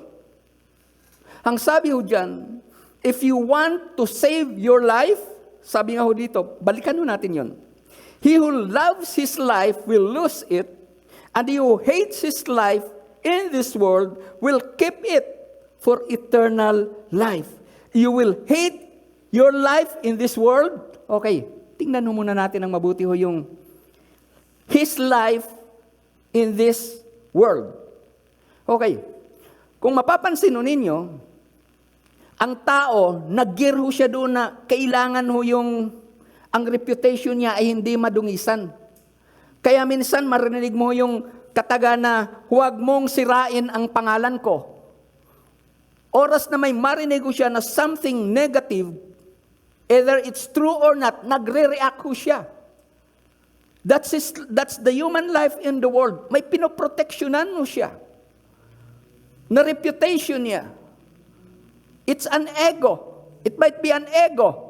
Ang sabi ho dyan, if you want to save your life, sabi nga ho dito, balikan ho natin yun. He who loves his life will lose it, and he who hates his life in this world will keep it for eternal life. You will hate your life in this world. Okay, tingnan mo muna natin ang mabuti ho yung his life in this world. Okay, kung mapapansin ho ninyo, ang tao, nag-gear ho siya doon na kailangan ho yung ang reputation niya ay hindi madungisan. Kaya minsan marinig mo yung kataga na huwag mong sirain ang pangalan ko. Oras na may marinig ko siya na something negative, either it's true or not, nagre-react ko siya. That's the human life in the world. May pinoproteksyonan mo siya. Na reputation niya. It's an ego. It might be an ego.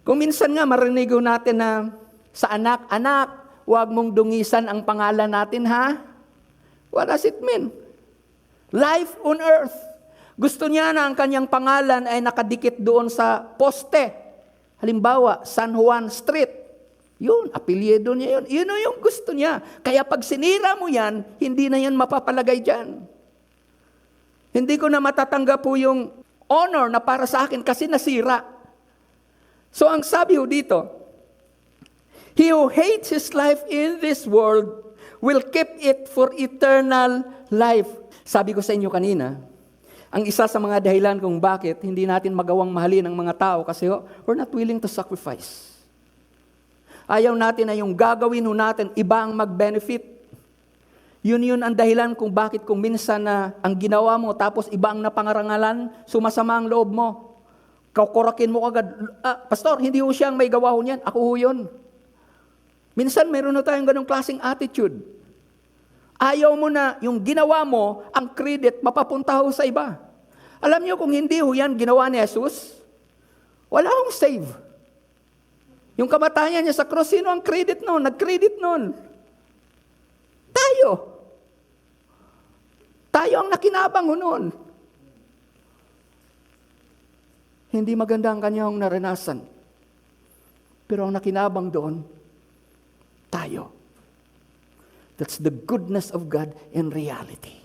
Kung minsan nga marinig natin na sa anak, huwag mong dungisan ang pangalan natin, ha? What does it mean? Life on earth. Gusto niya na ang kanyang pangalan ay nakadikit doon sa poste. Halimbawa, San Juan Street. Yun, apelyido niya yun. Yun yung gusto niya. Kaya pag sinira mo yan, hindi na yan mapapalagay dyan. Hindi ko na matatanggap po yung honor na para sa akin kasi nasira. So ang sabi ho dito, he who hates his life in this world will keep it for eternal life. Sabi ko sa inyo kanina, ang isa sa mga dahilan kung bakit hindi natin magawang mahalin ang mga tao kasi we're not willing to sacrifice. Ayaw natin na yung gagawin ho natin, iba ang mag-benefit. Yun ang dahilan kung bakit kung minsan na ang ginawa mo tapos iba ang napangarangalan, sumasama ang loob mo. Kakurakin mo agad, pastor, hindi ho siyang may gawa ho niyan, ako ho yun. Minsan meron na tayong ganong klaseng attitude. Ayaw mo na yung ginawa mo, ang credit, mapapunta ho sa iba. Alam niyo kung hindi ho yan ginawa ni Jesus, wala hong save. Yung kamatayan niya sa cross, sino ang credit noon? Nag-credit noon. Tayo. Tayo ang nakinabang ho noon. Hindi maganda ang kanyang naranasan. Pero ang nakinabang doon, tayo. That's the goodness of God in reality.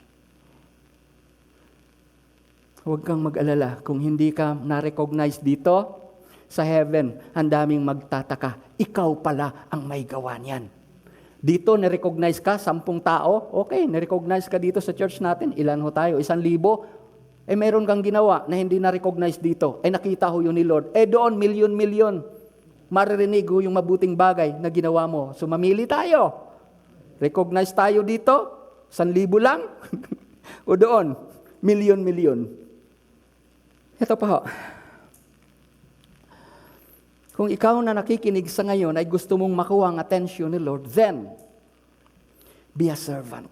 Huwag kang mag-alala kung hindi ka na-recognize dito sa heaven, ang daming magtataka. Ikaw pala ang may gawa niyan. Dito, na-recognize ka, 10 tao. Okay, na-recognize ka dito sa church natin. Ilan ho tayo? 1,000. Meron kang ginawa na hindi na-recognize dito. Nakita ho yun ni Lord. Doon, milyon-milyon. Maririnig ho yung mabuting bagay na ginawa mo. So, mamili tayo. Recognize tayo dito, 1,000 lang. O doon, milyon-milyon. Ito pa ho. Kung ikaw na nakikinig sa ngayon ay gusto mong makuha ang attention ni Lord, then, be a servant.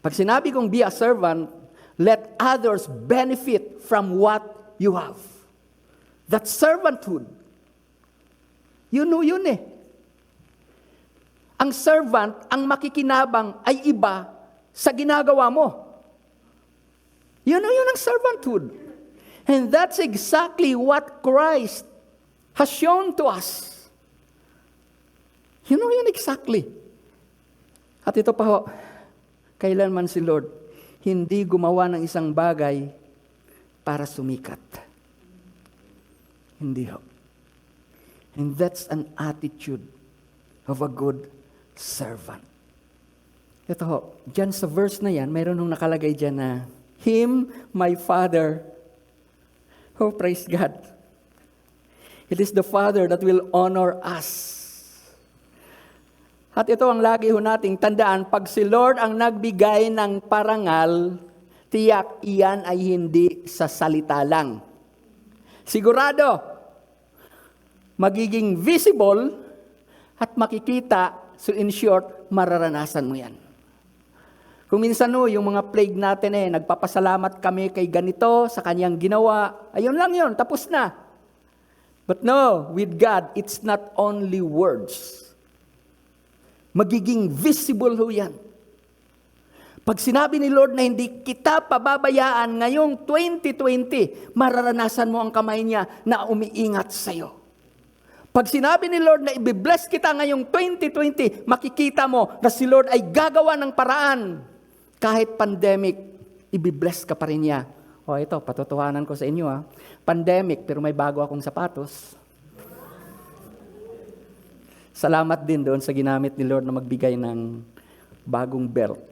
Pag sinabi kong be a servant, let others benefit from what you have. That's servanthood. Yun eh. Ang servant, ang makikinabang ay iba sa ginagawa mo. Yun ang servanthood. And that's exactly what Christ has shown to us. Yun exactly. At ito pa ho, kailanman si Lord hindi gumawa ng isang bagay para sumikat. Hindi ho. And that's an attitude of a good servant. Ito ho, dyan sa verse na yan, mayroon nung nakalagay dyan na, Him my Father Oh, praise God. It is the Father that will honor us. At ito ang lagi ho nating tandaan, pag si Lord ang nagbigay ng parangal, tiyak iyan ay hindi sa salita lang. Sigurado, magiging visible at makikita, so in short, mararanasan mo yan. Kung minsan yung mga plague natin nagpapasalamat kami kay ganito sa kanyang ginawa, ayun lang yun, tapos na. But no, with God, it's not only words. Magiging visible ho yan. Pag sinabi ni Lord na hindi kita pababayaan ngayong 2020, mararanasan mo ang kamay niya na umiingat sa'yo. Pag sinabi ni Lord na i-bless kita ngayong 2020, makikita mo na si Lord ay gagawa ng paraan. Kahit pandemic, i-bless ka pa rin niya. O ito, patutuhanan ko sa inyo Pandemic, pero may bago akong sapatos. Salamat din doon sa ginamit ni Lord na magbigay ng bagong belt.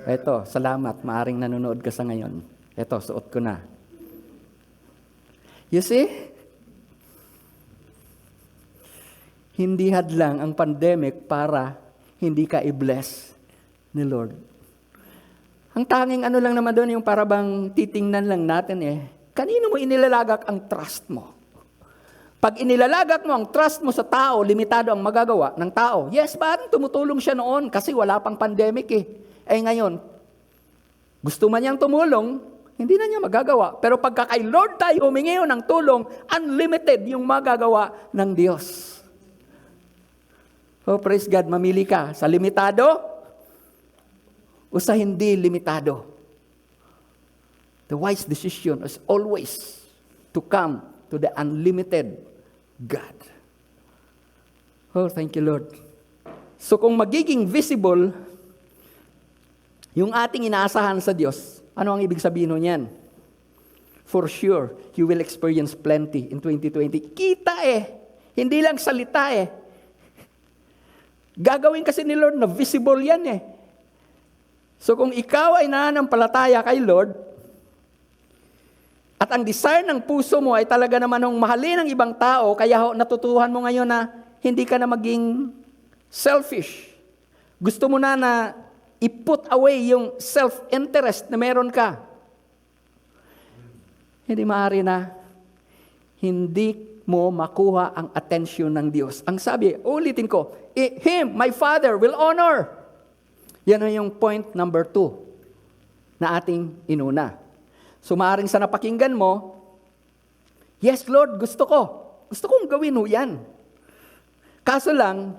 Ito, salamat. Maaring nanonood ka sa ngayon. Ito, suot ko na. You see? Hindi hadlang ang pandemic para hindi ka i-bless ni Lord. Ang tanging lang naman doon, yung parabang titingnan lang natin kanino mo inilalagak ang trust mo? Pag inilalagak mo ang trust mo sa tao, limitado ang magagawa ng tao. Yes, parang tumutulong siya noon kasi wala pang pandemic ngayon, gusto man niyang tumulong, hindi na niya magagawa. Pero pagka kay Lord tayo humingi ng tulong, unlimited yung magagawa ng Diyos. Oh, praise God, mamili ka sa limitado o sa hindi limitado. The wise decision is always to come to the unlimited God. Oh, thank you, Lord. So kung magiging visible yung ating inaasahan sa Diyos, ano ang ibig sabihin niyan? For sure, you will experience plenty in 2020. Kita hindi lang salita Gagawin kasi ni Lord na visible yan So kung ikaw ay nananampalataya kay Lord, at ang desire ng puso mo ay talaga naman mahalin ang ibang tao, kaya natutuhan mo ngayon na hindi ka na maging selfish. Gusto mo na i-put away yung self-interest na meron ka. Hindi maaari na hindi mo makuha ang attention ng Diyos. Ang sabi, ulitin ko, Him, my Father, will honor. Yan yung point number 2 na ating inuna. So maaaring sa napakinggan mo, yes Lord, gusto kong gawin yan. Kaso lang,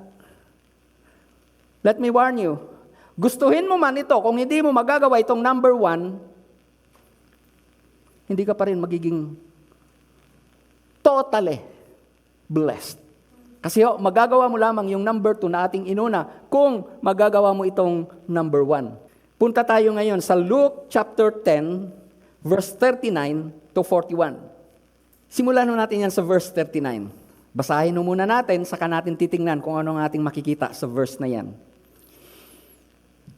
let me warn you, gustuhin mo man ito, kung hindi mo magagawa itong number 1, hindi ka pa rin magiging totally blessed. Kasi magagawa mo lamang yung number 2 na ating inuna kung magagawa mo itong number 1. Punta tayo ngayon sa Luke chapter 10, verse 39 to 41. Simulan natin yan sa verse 39. Basahin muna natin, saka natin titingnan kung ano ang ating makikita sa verse na yan.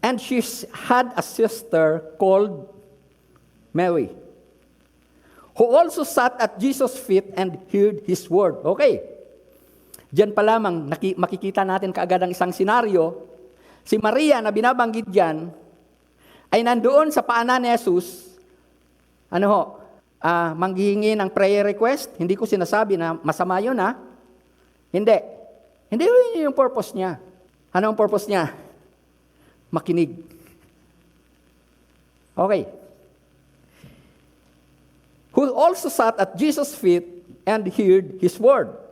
And she had a sister called Mary, who also sat at Jesus' feet and heard His word. Okay. Diyan pa lamang, makikita natin kaagad ang isang senaryo. Si Maria na binabanggit diyan ay nandoon sa paanan ni Jesus. Manghihingi ng prayer request. Hindi ko sinasabi na masama yun Hindi. Hindi yun yung purpose niya. Ano ang purpose niya? Makinig. Okay. Who also sat at Jesus' feet and heard His word.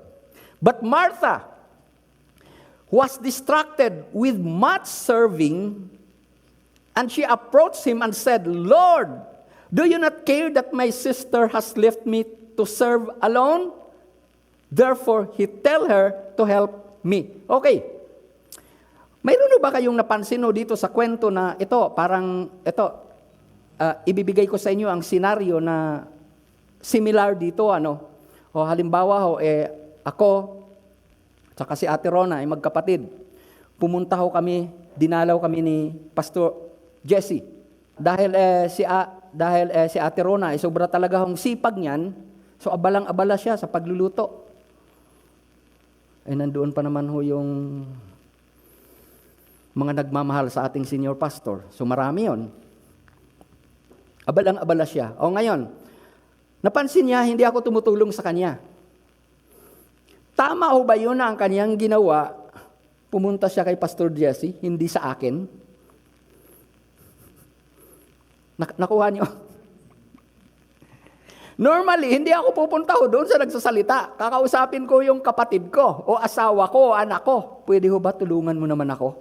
But Martha was distracted with much serving, and she approached Him and said, Lord, do you not care that my sister has left me to serve alone? Therefore, He tell her to help me. Okay. Mayroon ba kayong napansin dito sa kwento na ito, ibibigay ko sa inyo ang senaryo na similar dito, O halimbawa ako, saka si Ate Rona ay magkapatid. Pumunta kami, dinalaw kami ni Pastor Jesse. Dahil dahil si Ate Rona, sobra talaga hong sipag niyan, so abalang-abala siya sa pagluluto. Nandoon pa naman ho yung mga nagmamahal sa ating senior pastor. So marami yon. Abalang-abala siya. O ngayon, napansin niya, hindi ako tumutulong sa kanya. Tama ho ba yun na ang kanyang ginawa? Pumunta siya kay Pastor Jesse, hindi sa akin. Nakuha niyo? Normally, hindi ako pupunta ho doon sa nagsasalita. Kakausapin ko yung kapatid ko, o asawa ko, o anak ko. Pwede ho ba tulungan mo naman ako?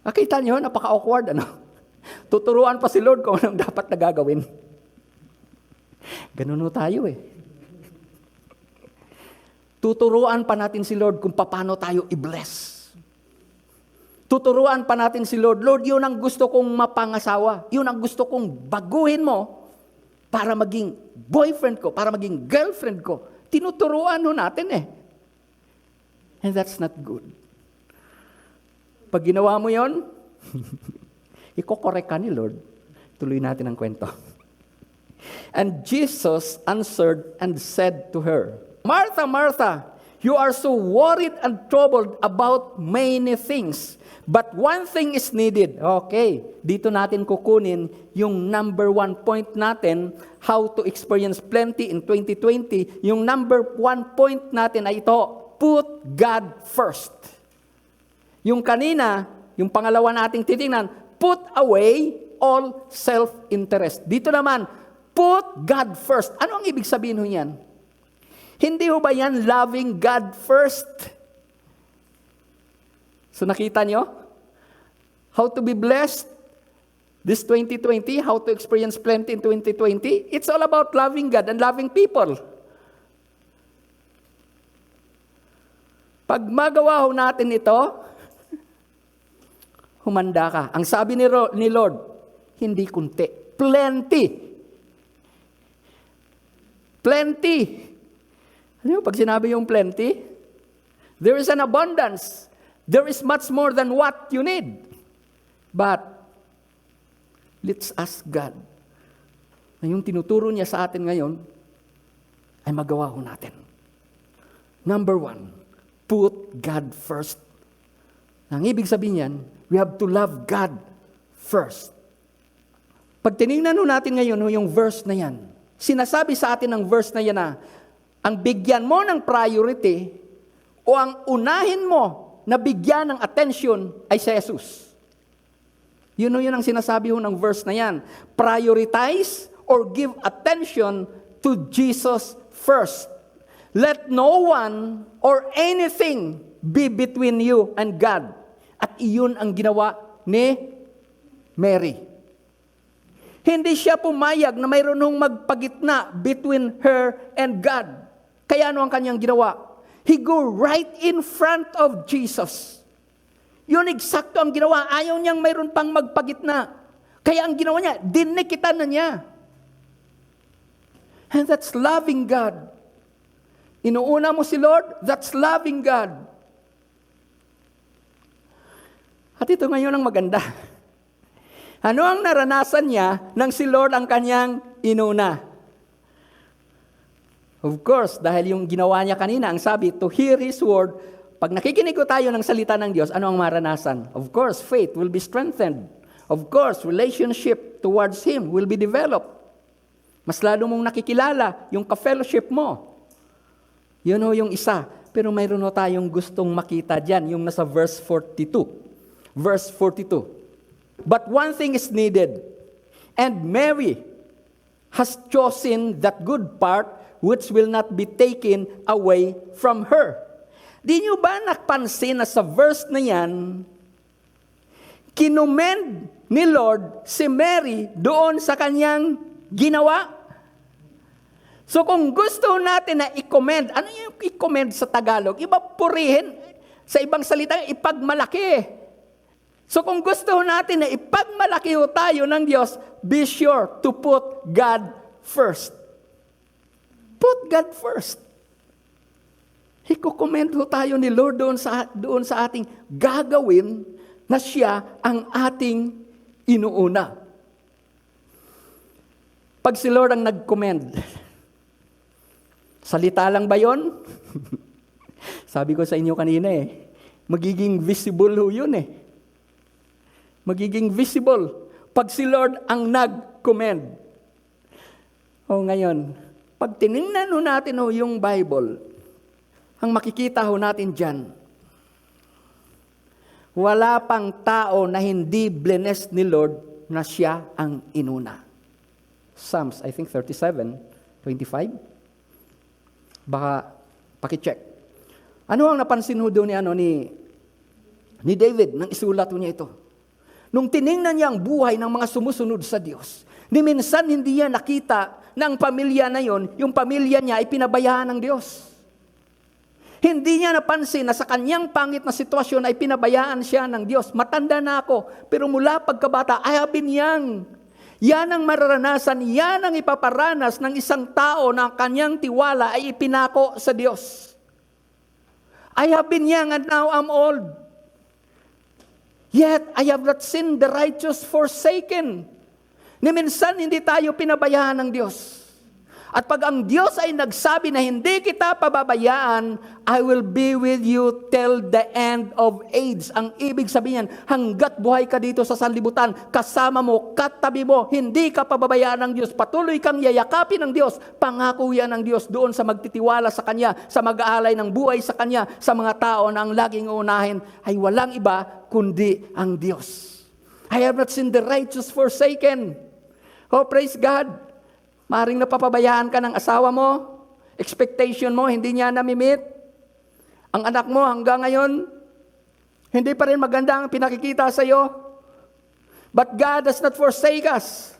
Nakita niyo, napaka-awkward, ano? Tuturuan pa si Lord kung anong dapat na gagawin. Ganun ho tayo eh. Tuturuan pa natin si Lord kung paano tayo i-bless. Tuturuan pa natin si Lord, Lord, yun ang gusto kong mapangasawa. Yun ang gusto kong baguhin mo para maging boyfriend ko, para maging girlfriend ko. Tinuturuan ho natin eh. And that's not good. Pag ginawa mo yun, iko-correct ka ni Lord. Tuloy natin ang kwento. And Jesus answered and said to her, Martha, Martha, you are so worried and troubled about many things, but one thing is needed. Okay, dito natin kukunin yung number 1 point natin, how to experience plenty in 2020. Yung number 1 point natin ay ito, put God first. Yung kanina, yung pangalawa nating titingnan, put away all self-interest. Dito naman, put God first. Ano ang ibig sabihin ho niyan? Hindi ho ba yan loving God first? So nakita nyo? How to be blessed this 2020, how to experience plenty in 2020, it's all about loving God and loving people. Pag magawa ho natin ito, humanda ka. Ang sabi ni Lord, hindi kunti, plenty. Plenty. Ano pag sinabi yung plenty? There is an abundance. There is much more than what you need. But, let's ask God na yung tinuturo niya sa atin ngayon ay magawa ho natin. Number 1, put God first. Ang ibig sabihin yan, we have to love God first. Pag tinignan ho natin ngayon yung verse na yan, sinasabi sa atin ng verse na yan na, ang bigyan mo ng priority o ang unahin mo na bigyan ng attention ay si Jesus. Yun ang sinasabi ho ng verse na yan. Prioritize or give attention to Jesus first. Let no one or anything be between you and God. At iyon ang ginawa ni Mary. Hindi siya pumayag na mayroon hong magpagitna between her and God. Kaya ano ang kanyang ginawa? He go right in front of Jesus. Yun eksakto ang ginawa. Ayaw niyang mayroon pang magpagitna. Kaya ang ginawa niya, dinikitan na niya. And that's loving God. Inuuna mo si Lord, that's loving God. At ito ngayon ang maganda. Ano ang naranasan niya nang si Lord ang kanyang inuna? Of course, dahil yung ginawa niya kanina, ang sabi, to hear His word, pag nakikinig ko tayo ng salita ng Diyos, ano ang maranasan? Of course, faith will be strengthened. Of course, relationship towards Him will be developed. Mas lalo mong nakikilala yung ka-fellowship mo. Yun ho yung isa. Pero mayroon ho tayong gustong makita dyan, yung nasa verse 42. Verse 42. But one thing is needed, and Mary has chosen that good part which will not be taken away from her. Di nyo ba napansin na sa verse na yan, kinumend ni Lord si Mary doon sa kanyang ginawa? So kung gusto natin na i-commend, ano yung i-commend sa Tagalog? Iba purihin, sa ibang salita, ipagmalaki. So kung gusto natin na ipagmalaki ho tayo ng Diyos, be sure to put God first. Put God first. Iko-comment ho tayo ni Lord doon sa ating gagawin na siya ang ating inuuna. Pag si Lord ang nag-commend, salita lang ba yon? Sabi ko sa inyo kanina magiging visible ho yun Magiging visible pag si Lord ang nag-commend. Ngayon, pag tinignan natin yung Bible, ang makikita natin dyan, wala pang tao na hindi blessed ni Lord na siya ang inuna. Psalms, I think 37:25. Baka pakicheck. Ano ang napansin doon ni David nang isulat niya ito? Nung tiningnan niya ang buhay ng mga sumusunod sa Diyos, ni minsan hindi niya nakita na ang pamilya na yon, yung pamilya niya ay pinabayaan ng Diyos. Hindi niya napansin na sa kanyang pangit na sitwasyon ay pinabayaan siya ng Diyos. Matanda na ako, pero mula pagkabata, I have been young. Yan ang mararanasan, yan ang ipaparanas ng isang tao na ang kanyang tiwala ay ipinako sa Diyos. I have been young and now I'm old. Yet I have not seen the righteous forsaken. Ni minsan hindi tayo pinabayaan ng Diyos. At pag ang Diyos ay nagsabi na hindi kita pababayaan, I will be with you till the end of age. Ang ibig sabihin, hanggat buhay ka dito sa sanlibutan, kasama mo, katabi mo, hindi ka pababayaan ng Diyos. Patuloy kang yayakapin ng Diyos. Pangako yan ng Diyos doon sa magtitiwala sa Kanya, sa mag-aalay ng buhay sa Kanya, sa mga tao na ang laging uunahin ay walang iba kundi ang Diyos. I have not seen the righteous forsaken. Oh, praise God. Maring napapabayaan ka ng asawa mo, expectation mo, hindi niya namimit. Ang anak mo hanggang ngayon, hindi pa rin maganda ang pinakikita sa iyo. But God does not forsake us.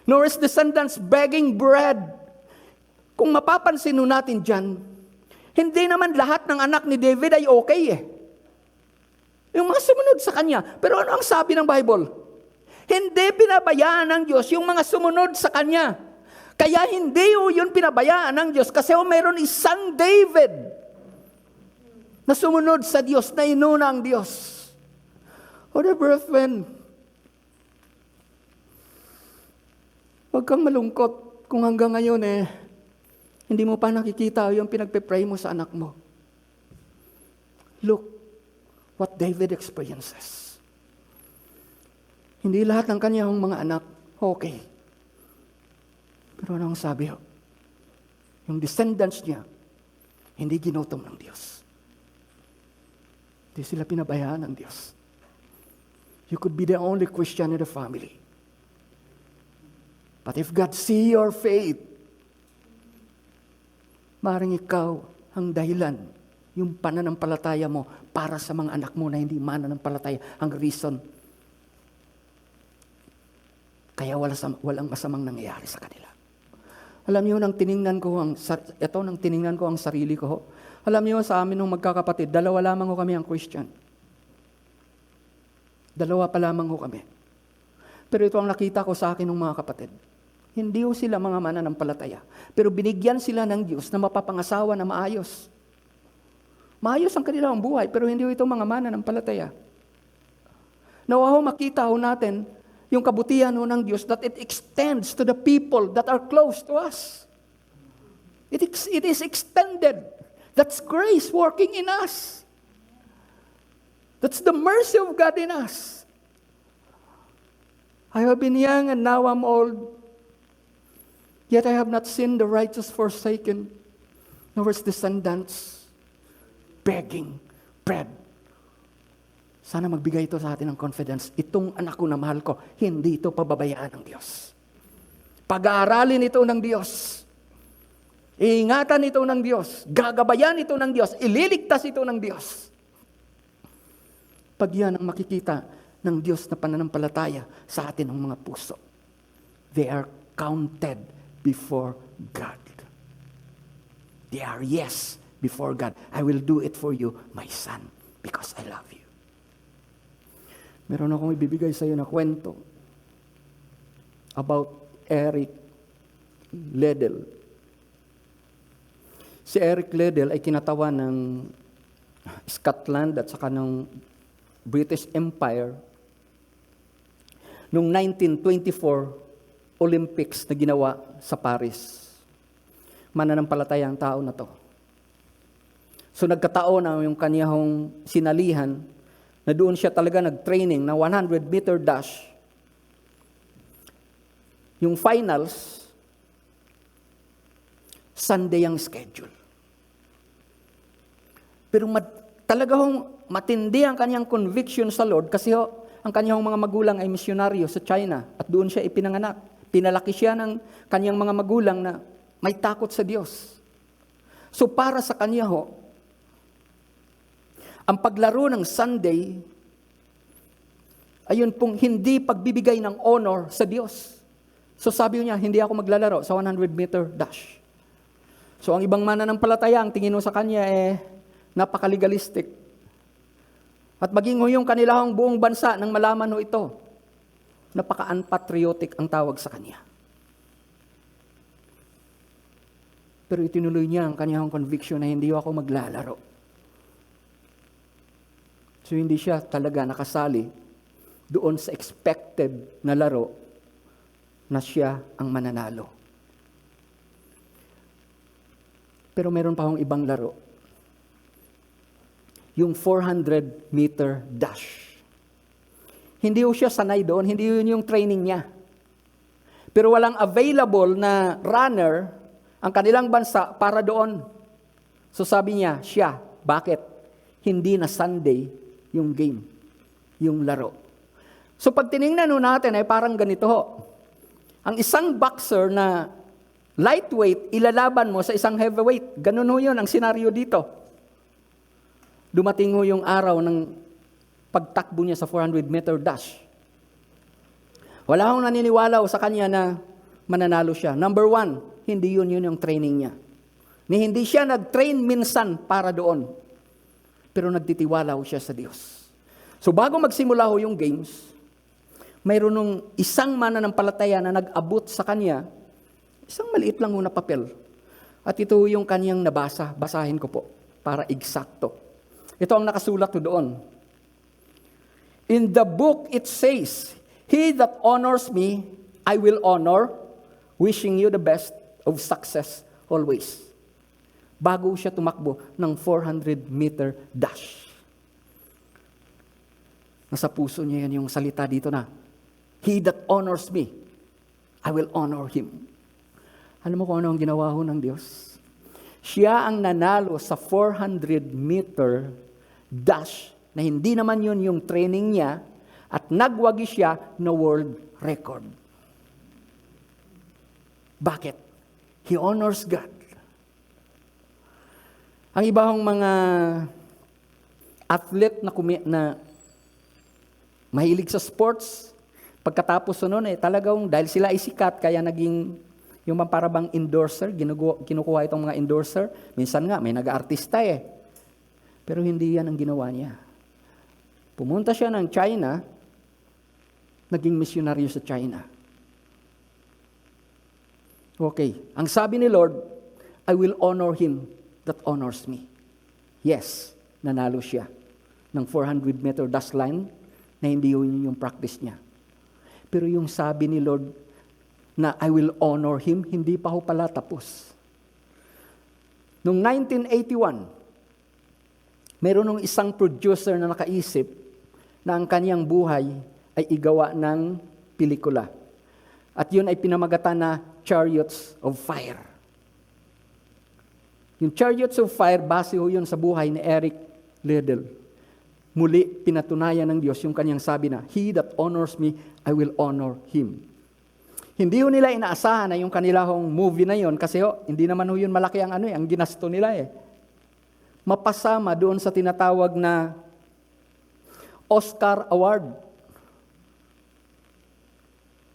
Nor is descendants begging bread. Kung mapapansin natin dyan, hindi naman lahat ng anak ni David ay okay Yung mga sumunod sa kanya. Pero ano ang sabi ng Bible? Hindi pinabayaan ng Diyos yung mga sumunod sa Kanya. Kaya hindi yun pinabayaan ng Diyos kasi meron isang David na sumunod sa Diyos, na inuna ang Diyos. Dear brethren, huwag kang malungkot kung hanggang ngayon hindi mo pa nakikita yung pinagpe-pray mo sa anak mo. Look what David experiences. Hindi lahat ng kanyang mga anak, okay. Pero ano ang sabi Yung descendants niya, hindi ginutom ng Diyos. Hindi sila pinabayaan ng Diyos. You could be the only Christian in the family. But if God see your faith, maaaring ikaw ang dahilan, yung pananampalataya mo para sa mga anak mo na hindi mananampalataya, ang reason. Kaya walang masamang nangyayari sa kanila. Alam niyo, nang tiningnan ko ang sarili ko. Alam niyo, sa amin nung magkakapatid, 2 lamang kami ang Christian. 2 pa lamang kami. Pero ito ang nakita ko sa akin ng mga kapatid. Hindi sila mga mananampalataya. Pero binigyan sila ng Diyos na mapapangasawa na maayos. Maayos ang kanilang buhay, pero hindi ito mga mananampalataya. Nawaho makita natin yung kabutihan ng Diyos that it extends to the people that are close to us. It is extended. That's grace working in us. That's the mercy of God in us. I have been young and now I'm old. Yet I have not seen the righteous forsaken, nor his descendants begging bread. Sana magbigay ito sa atin ng confidence. Itong anak ko na mahal ko, hindi ito pababayaan ng Diyos. Pag-aaralin ito ng Diyos. Iingatan ito ng Diyos. Gagabayan ito ng Diyos. Ililigtas ito ng Diyos. Pag yan ang makikita ng Diyos na pananampalataya sa atin ng mga puso, they are counted before God. They are yes before God. I will do it for you, my son, because I love you. Meron akong ibibigay sa iyo na kwento about Eric Liddell. Si Eric Liddell ay kinatawan ng Scotland at saka ng British Empire noong 1924 Olympics na ginawa sa Paris. Mananampalataya ang tao na to. So nagkataon na yung kanyang sinalihan na doon siya talaga nag-training na 100-meter dash. Yung finals, Sunday ang schedule. Pero talaga matindi ang kanyang conviction sa Lord kasi ang kanyang mga magulang ay misyonaryo sa China at doon siya ipinanganak. Pinalaki siya ng kanyang mga magulang na may takot sa Diyos. So para sa kanya ang paglaro ng Sunday, ayun pong hindi pagbibigay ng honor sa Diyos. So sabi niya, hindi ako maglalaro sa 100-meter dash. So ang ibang mananampalataya, ang tingin sa kanya napaka-legalistic. At maging yung kanilang buong bansa nang malaman ito, napaka-unpatriotic ang tawag sa kanya. Pero itinuloy niya ang kanyang conviction na hindi ako maglalaro. So hindi siya talaga nakasali doon sa expected na laro na siya ang mananalo. Pero meron pa akong ibang laro. Yung 400-meter dash. Hindi siya sanay doon, hindi yun yung training niya. Pero walang available na runner ang kanilang bansa para doon. So sabi niya, bakit? Hindi na Sunday yung game, yung laro. So pag tinignan natin ay parang ganito Ang isang boxer na lightweight, ilalaban mo sa isang heavyweight. Ganun yun ang senaryo dito. Dumating yung araw ng pagtakbo niya sa 400-meter dash. Wala akong naniniwala sa kanya na mananalo siya. Number 1, hindi yun yung training niya. Hindi siya nag-train minsan para doon. Pero nagtitiwala siya sa Diyos. So bago magsimula yung games, mayroon nung isang mananampalataya na nag-abot sa kanya, isang maliit lang na papel. At ito yung kanyang nabasa. Basahin ko po para eksakto. Ito ang nakasulat doon. In the book it says, "He that honors me, I will honor, wishing you the best of success always." Bago siya tumakbo ng 400-meter dash. Nasa puso niya yan yung salita dito na, "He that honors me, I will honor him." Alam mo kung ano ang ginawa ng Diyos? Siya ang nanalo sa 400-meter dash na hindi naman yun yung training niya at nagwagi siya na world record. Bakit? He honors God. Ang ibang mga athlete na mahilig sa sports, pagkatapos nun talagang dahil sila ay sikat, kaya naging yung parabang endorser, kinukuha itong mga endorser. Minsan nga, may nag-aartista Pero hindi yan ang ginawa niya. Pumunta siya ng China, naging misyonaryo sa China. Okay, ang sabi ni Lord, "I will honor him that honors me." Yes, nanalo siya ng 400-meter dash line na hindi yun yung practice niya. Pero yung sabi ni Lord na I will honor him, hindi pa pala tapos. Noong 1981, meron nung isang producer na nakaisip na ang kanyang buhay ay igawa ng pelikula. At yun ay pinamagatan na Chariots of Fire. Yung Chariots of Fire, base yun sa buhay ni Eric Liddell. Muli, pinatunayan ng Diyos yung kanyang sabi na, "He that honors me, I will honor him." Hindi nila inaasahan na yung kanilang movie na yun kasi hindi naman yun malaki ang ang ginasto nila Mapasama doon sa tinatawag na Oscar Award.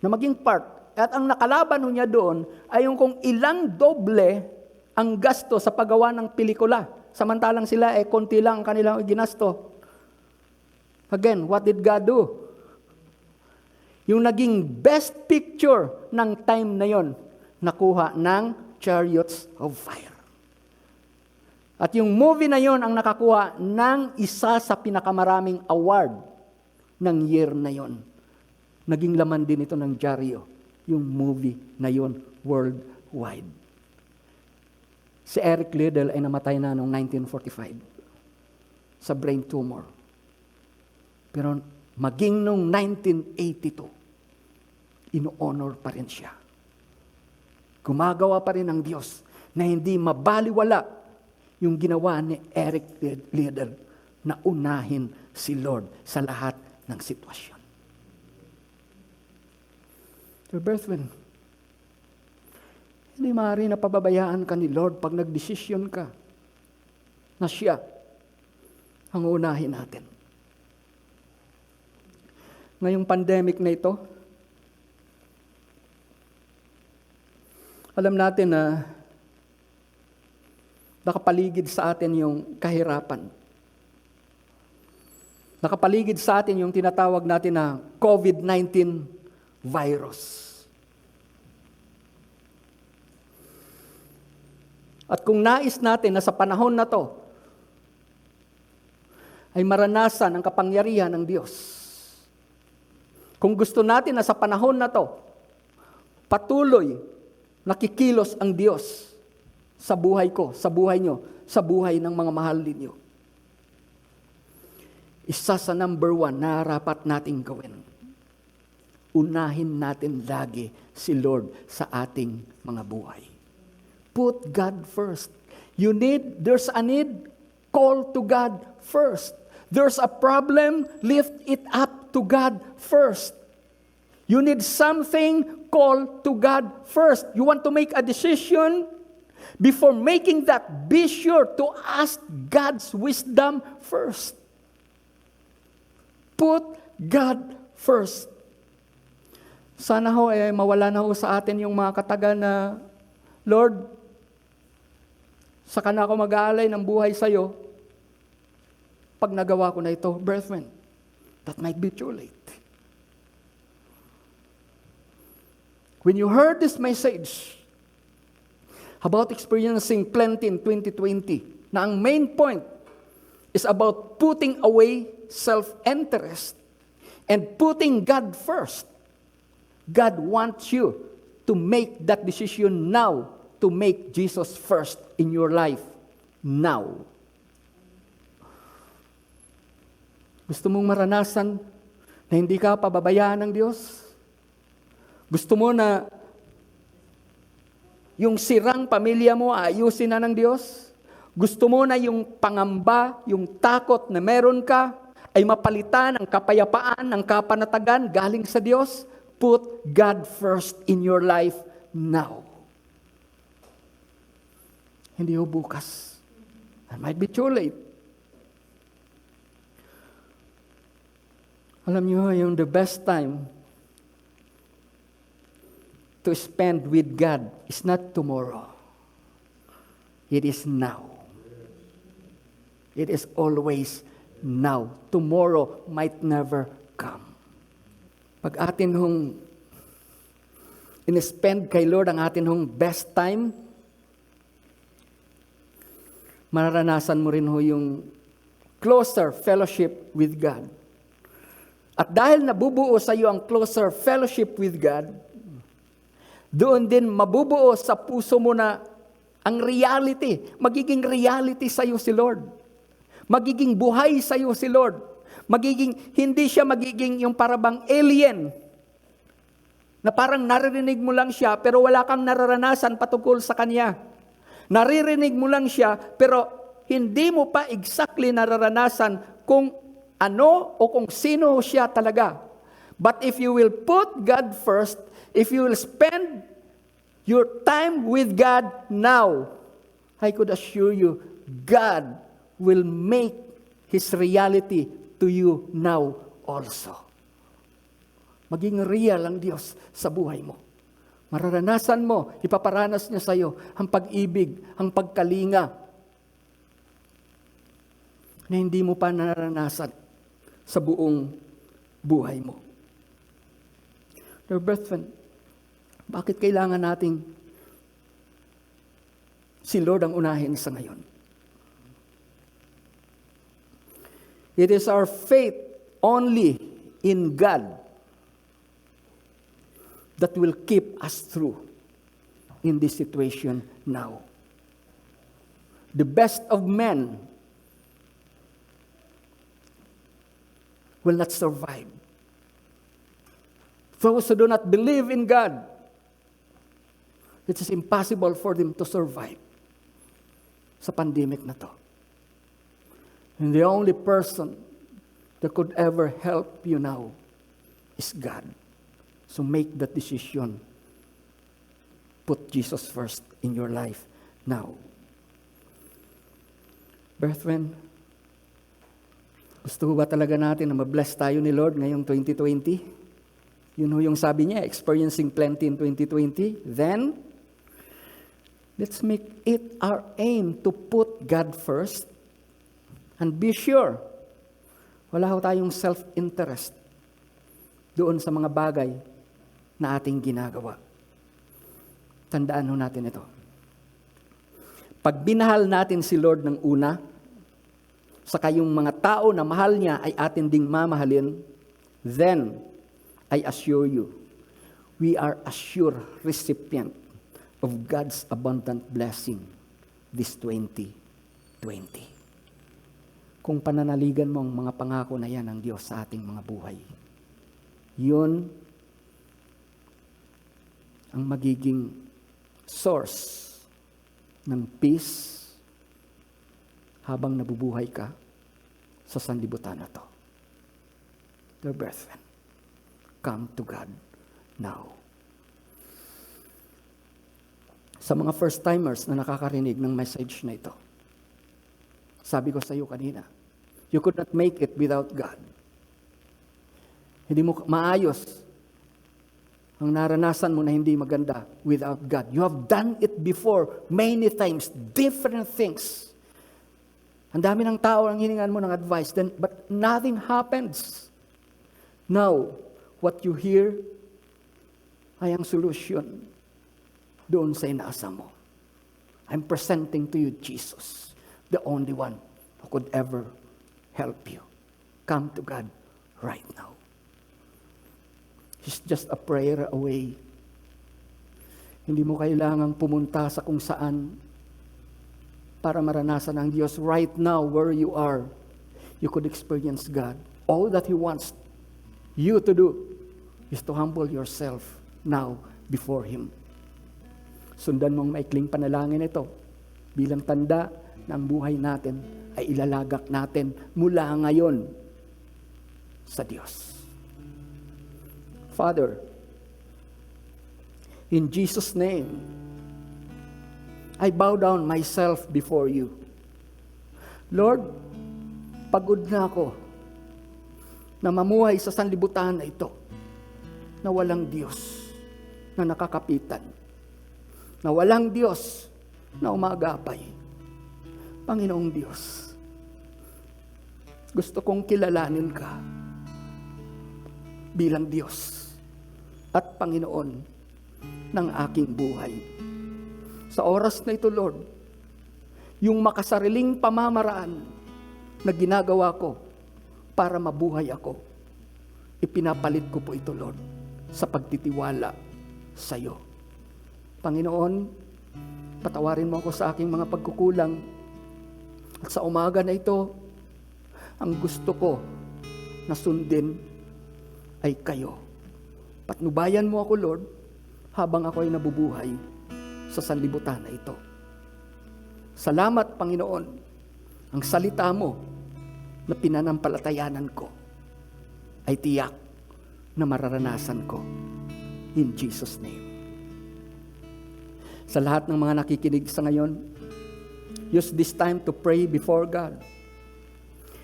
Na maging part. At ang nakalaban niya doon ay yung kung ilang doble ang gasto sa paggawa ng pelikula. Samantalang sila konti lang ang kanilang ginasto. Again, what did God do? Yung naging best picture ng time na yon, nakuha ng Chariots of Fire. At yung movie na yon ang nakakuha ng isa sa pinakamaraming award ng year na yon. Naging laman din ito ng dyaryo yung movie na yun worldwide. Si Eric Liddell ay namatay na noong 1945 sa brain tumor. Pero maging noong 1982, ino-honor pa rin siya. Gumagawa pa rin ang Diyos na hindi mabaliwala yung ginawa ni Eric Liddell na unahin si Lord sa lahat ng sitwasyon. Dear brethren, hindi maaari na pababayaan ka ni Lord pag nagdesisyon ka na siya ang unahin natin. Ngayong pandemic na ito, alam natin na nakapaligid sa atin yung kahirapan. Nakapaligid sa atin yung tinatawag natin na COVID-19 virus. At kung nais natin na sa panahon na to ay maranasan ang kapangyarihan ng Diyos, kung gusto natin na sa panahon na to patuloy nakikilos ang Diyos sa buhay ko, sa buhay nyo, sa buhay ng mga mahal ninyo, isa sa number 1 na dapat nating gawin, unahin natin lagi si Lord sa ating mga buhay. Put God first. There's a need, call to God first. There's a problem, lift it up to God first. You need something, call to God first. You want to make a decision, before making that, be sure to ask God's wisdom first. Put God first. Sana ho mawala na ho sa atin yung mga kataga na, Lord, saka na ako mag-aalay ng buhay sa'yo pag nagawa ko na ito. Brethren, that might be too late. When you heard this message about experiencing plenty in 2020, na ang main point is about putting away self-interest and putting God first, God wants you to make that decision now, to make Jesus first in your life now. Gusto mong maranasan na hindi ka pababayaan ng Diyos? Gusto mo na yung sirang pamilya mo ayusin na ng Diyos? Gusto mo na yung pangamba, yung takot na meron ka ay mapalitan ng kapayapaan, ng kapanatagan galing sa Diyos? Put God first in your life now. Hindi ho bukas. It might be too late. Alam niyo, yung the best time to spend with God is not tomorrow. It is now. It is always now. Tomorrow might never come. Pag atin hong in-spend kay Lord ang atin hong best time, mararanasan mo rin ho yung closer fellowship with God. At dahil nabubuo sa iyo ang closer fellowship with God, doon din mabubuo sa puso mo na ang reality, magiging reality sa iyo si Lord. Magiging buhay sa iyo si Lord. Hindi siya magiging yung parabang alien, na parang naririnig mo lang siya, pero wala kang nararanasan patungkol sa Kanya. Naririnig mo lang siya, pero hindi mo pa exactly nararanasan kung ano o kung sino siya talaga. But if you will put God first, if you will spend your time with God now, I could assure you, God will make His reality to you now also. Maging real ang Diyos sa buhay mo. Mararanasan mo, ipaparanas niya sa iyo ang pag-ibig, ang pagkalinga na hindi mo pa naranasan sa buong buhay mo. Dear brethren, bakit kailangan nating si Lord ang unahin sa ngayon? It is our faith only in God that will keep us through in this situation now. The best of men will not survive. Those who do not believe in God, it is impossible for them to survive sa pandemic na to. And the only person that could ever help you now is God. So make that decision. Put Jesus first in your life now. Brethren, gusto ba talaga natin na mabless tayo ni Lord ngayong 2020? Yun yung sabi niya, experiencing plenty in 2020. Then, let's make it our aim to put God first and be sure, wala ho tayong self-interest doon sa mga bagay na ating ginagawa. Tandaan ho natin ito. Pag binahal natin si Lord ng una, saka yung mga tao na mahal niya ay atin ding mamahalin, then, I assure you, we are a sure recipient of God's abundant blessing this 2020. Kung pananaligan mo ang mga pangako na yan ng Diyos sa ating mga buhay, yun ang magiging source ng peace habang nabubuhay ka sa sanlibutan na to. Dear brethren, come to God now. Sa mga first-timers na nakakarinig ng message na ito, sabi ko sa iyo kanina, you could not make it without God. Hindi mo maayos ang naranasan mo na hindi maganda without God. You have done it before many times, different things. Ang dami ng tao ang hiningan mo ng advice, but nothing happens. Now, what you hear ay ang solution doon sa inaasa mo. I'm presenting to you Jesus, the only one who could ever help you. Come to God right now. He's just a prayer away. Hindi mo kailangang pumunta sa kung saan para maranasan ang Diyos. Right now, where you are, you could experience God. All that He wants you to do is to humble yourself now before Him. Sundan mong maikling panalangin ito bilang tanda na ang buhay natin ay ilalagak natin mula ngayon sa Diyos. Father, in Jesus' name, I bow down myself before you. Lord, pagod na ako na mamuhay sa sanlibutan na ito na walang Diyos na nakakapitan, na walang Diyos na umagapay. Panginoong Diyos, gusto kong kilalanin ka bilang Diyos at Panginoon ng aking buhay. Sa oras na ito, Lord, yung makasariling pamamaraan na ginagawa ko para mabuhay ako, ipinapalit ko po ito, Lord, sa pagtitiwala sa iyo. Panginoon, patawarin mo ako sa aking mga pagkukulang. At sa umaga na ito, ang gusto ko na sundin ay kayo. Patnubayan mo ako, Lord, habang ako ay nabubuhay sa sanlibutan na ito. Salamat, Panginoon, ang salita mo na pinanampalatayanan ko ay tiyak na mararanasan ko. In Jesus' name. Sa lahat ng mga nakikinig sa ngayon, use this time to pray before God.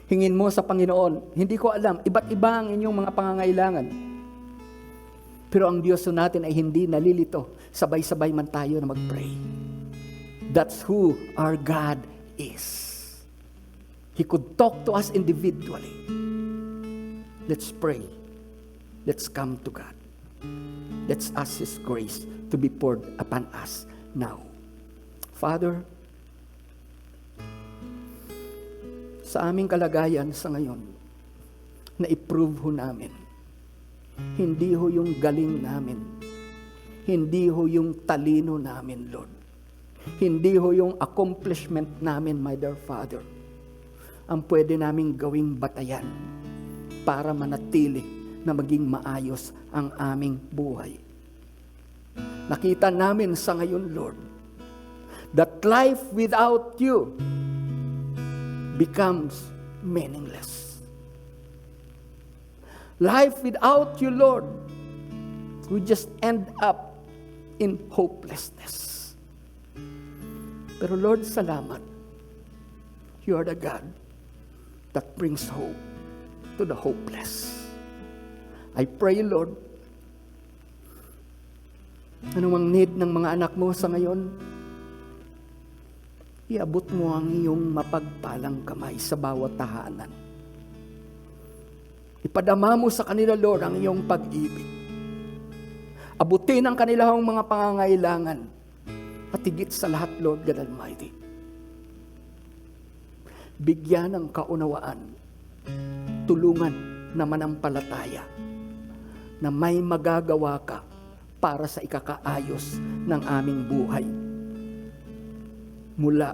Hingin mo sa Panginoon, hindi ko alam, iba't iba ang inyong mga pangangailangan. Pero ang Diyos natin ay hindi nalilito. Sabay-sabay man tayo na mag-pray. That's who our God is. He could talk to us individually. Let's pray. Let's come to God. Let's ask His grace to be poured upon us now. Father, sa aming kalagayan sa ngayon, na i-prove ho namin, hindi ho yung galing namin Hindi ho yung talino namin, Lord. Hindi ho yung accomplishment namin, my dear Father, ang pwede naming gawing batayan para manatili na maging maayos ang aming buhay. Nakita namin sa ngayon, Lord, that life without you becomes meaningless. Life without you, Lord, we just end up in hopelessness. Pero Lord, salamat. You are the God that brings hope to the hopeless. I pray, Lord, anumang need ng mga anak mo sa ngayon, iabot mo ang iyong mapagpalang kamay sa bawat tahanan. Ipadama mo sa kanila, Lord, ang iyong pag-ibig. Abutin ang kanilang mga pangangailangan. At higit sa lahat, Lord God Almighty, bigyan ng kaunawaan, tulungan na manampalataya, na may magagawa ka para sa ikakaayos ng aming buhay. Mula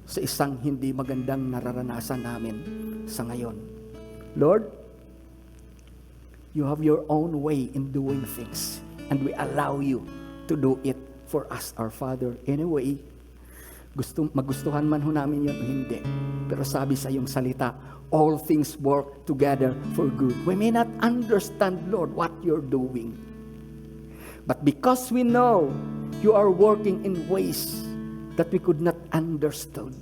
sa isang hindi magandang nararanasan namin sa ngayon. Lord, you have your own way in doing things, and we allow you to do it for us, our Father. Anyway, magustuhan man ho namin yun o hindi, pero sabi sa iyong salita, all things work together for good. We may not understand, Lord, what you're doing, but because we know you are working in ways that we could not understand,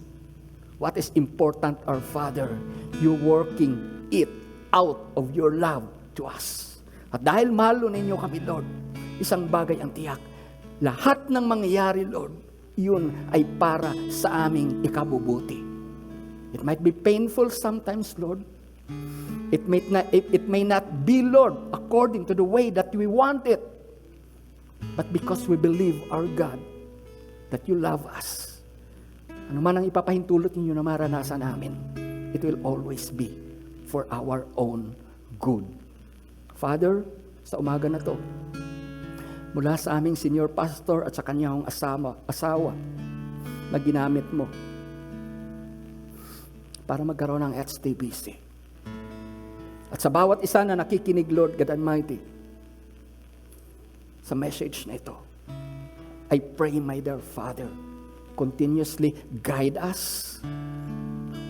what is important, our Father, you're working it out of your love to us. At dahil mahal ninyo kami, Lord, isang bagay ang tiyak, lahat ng mangyayari, Lord, yun ay para sa aming ikabubuti. It might be painful sometimes, Lord. It may not be, Lord, according to the way that we want it. But because we believe, our God, that you love us, ano man ang ipapahintulot ninyo na maranasan namin, it will always be for our own good. Father, sa umaga na to, mula sa aming senior pastor at sa kanyang asawa na ginamit mo para magkaroon ng HTBC. At sa bawat isa na nakikinig, Lord God Almighty, sa message na ito, I pray, my dear Father, continuously guide us,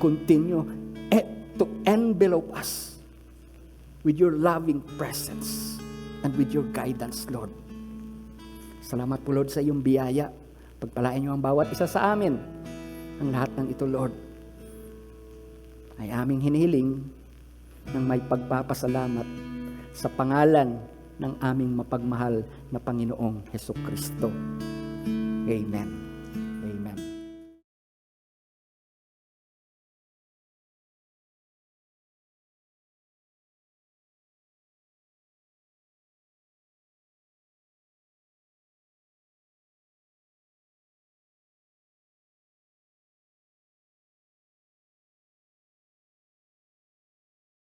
continue to envelope us with your loving presence and with your guidance, Lord. Salamat po, Lord, sa iyong biyaya. Pagpalain niyo ang bawat isa sa amin. Ang lahat ng ito, Lord, ay aming hinihiling ng may pagpapasalamat sa pangalan ng aming mapagmahal na Panginoong Hesukristo. Amen.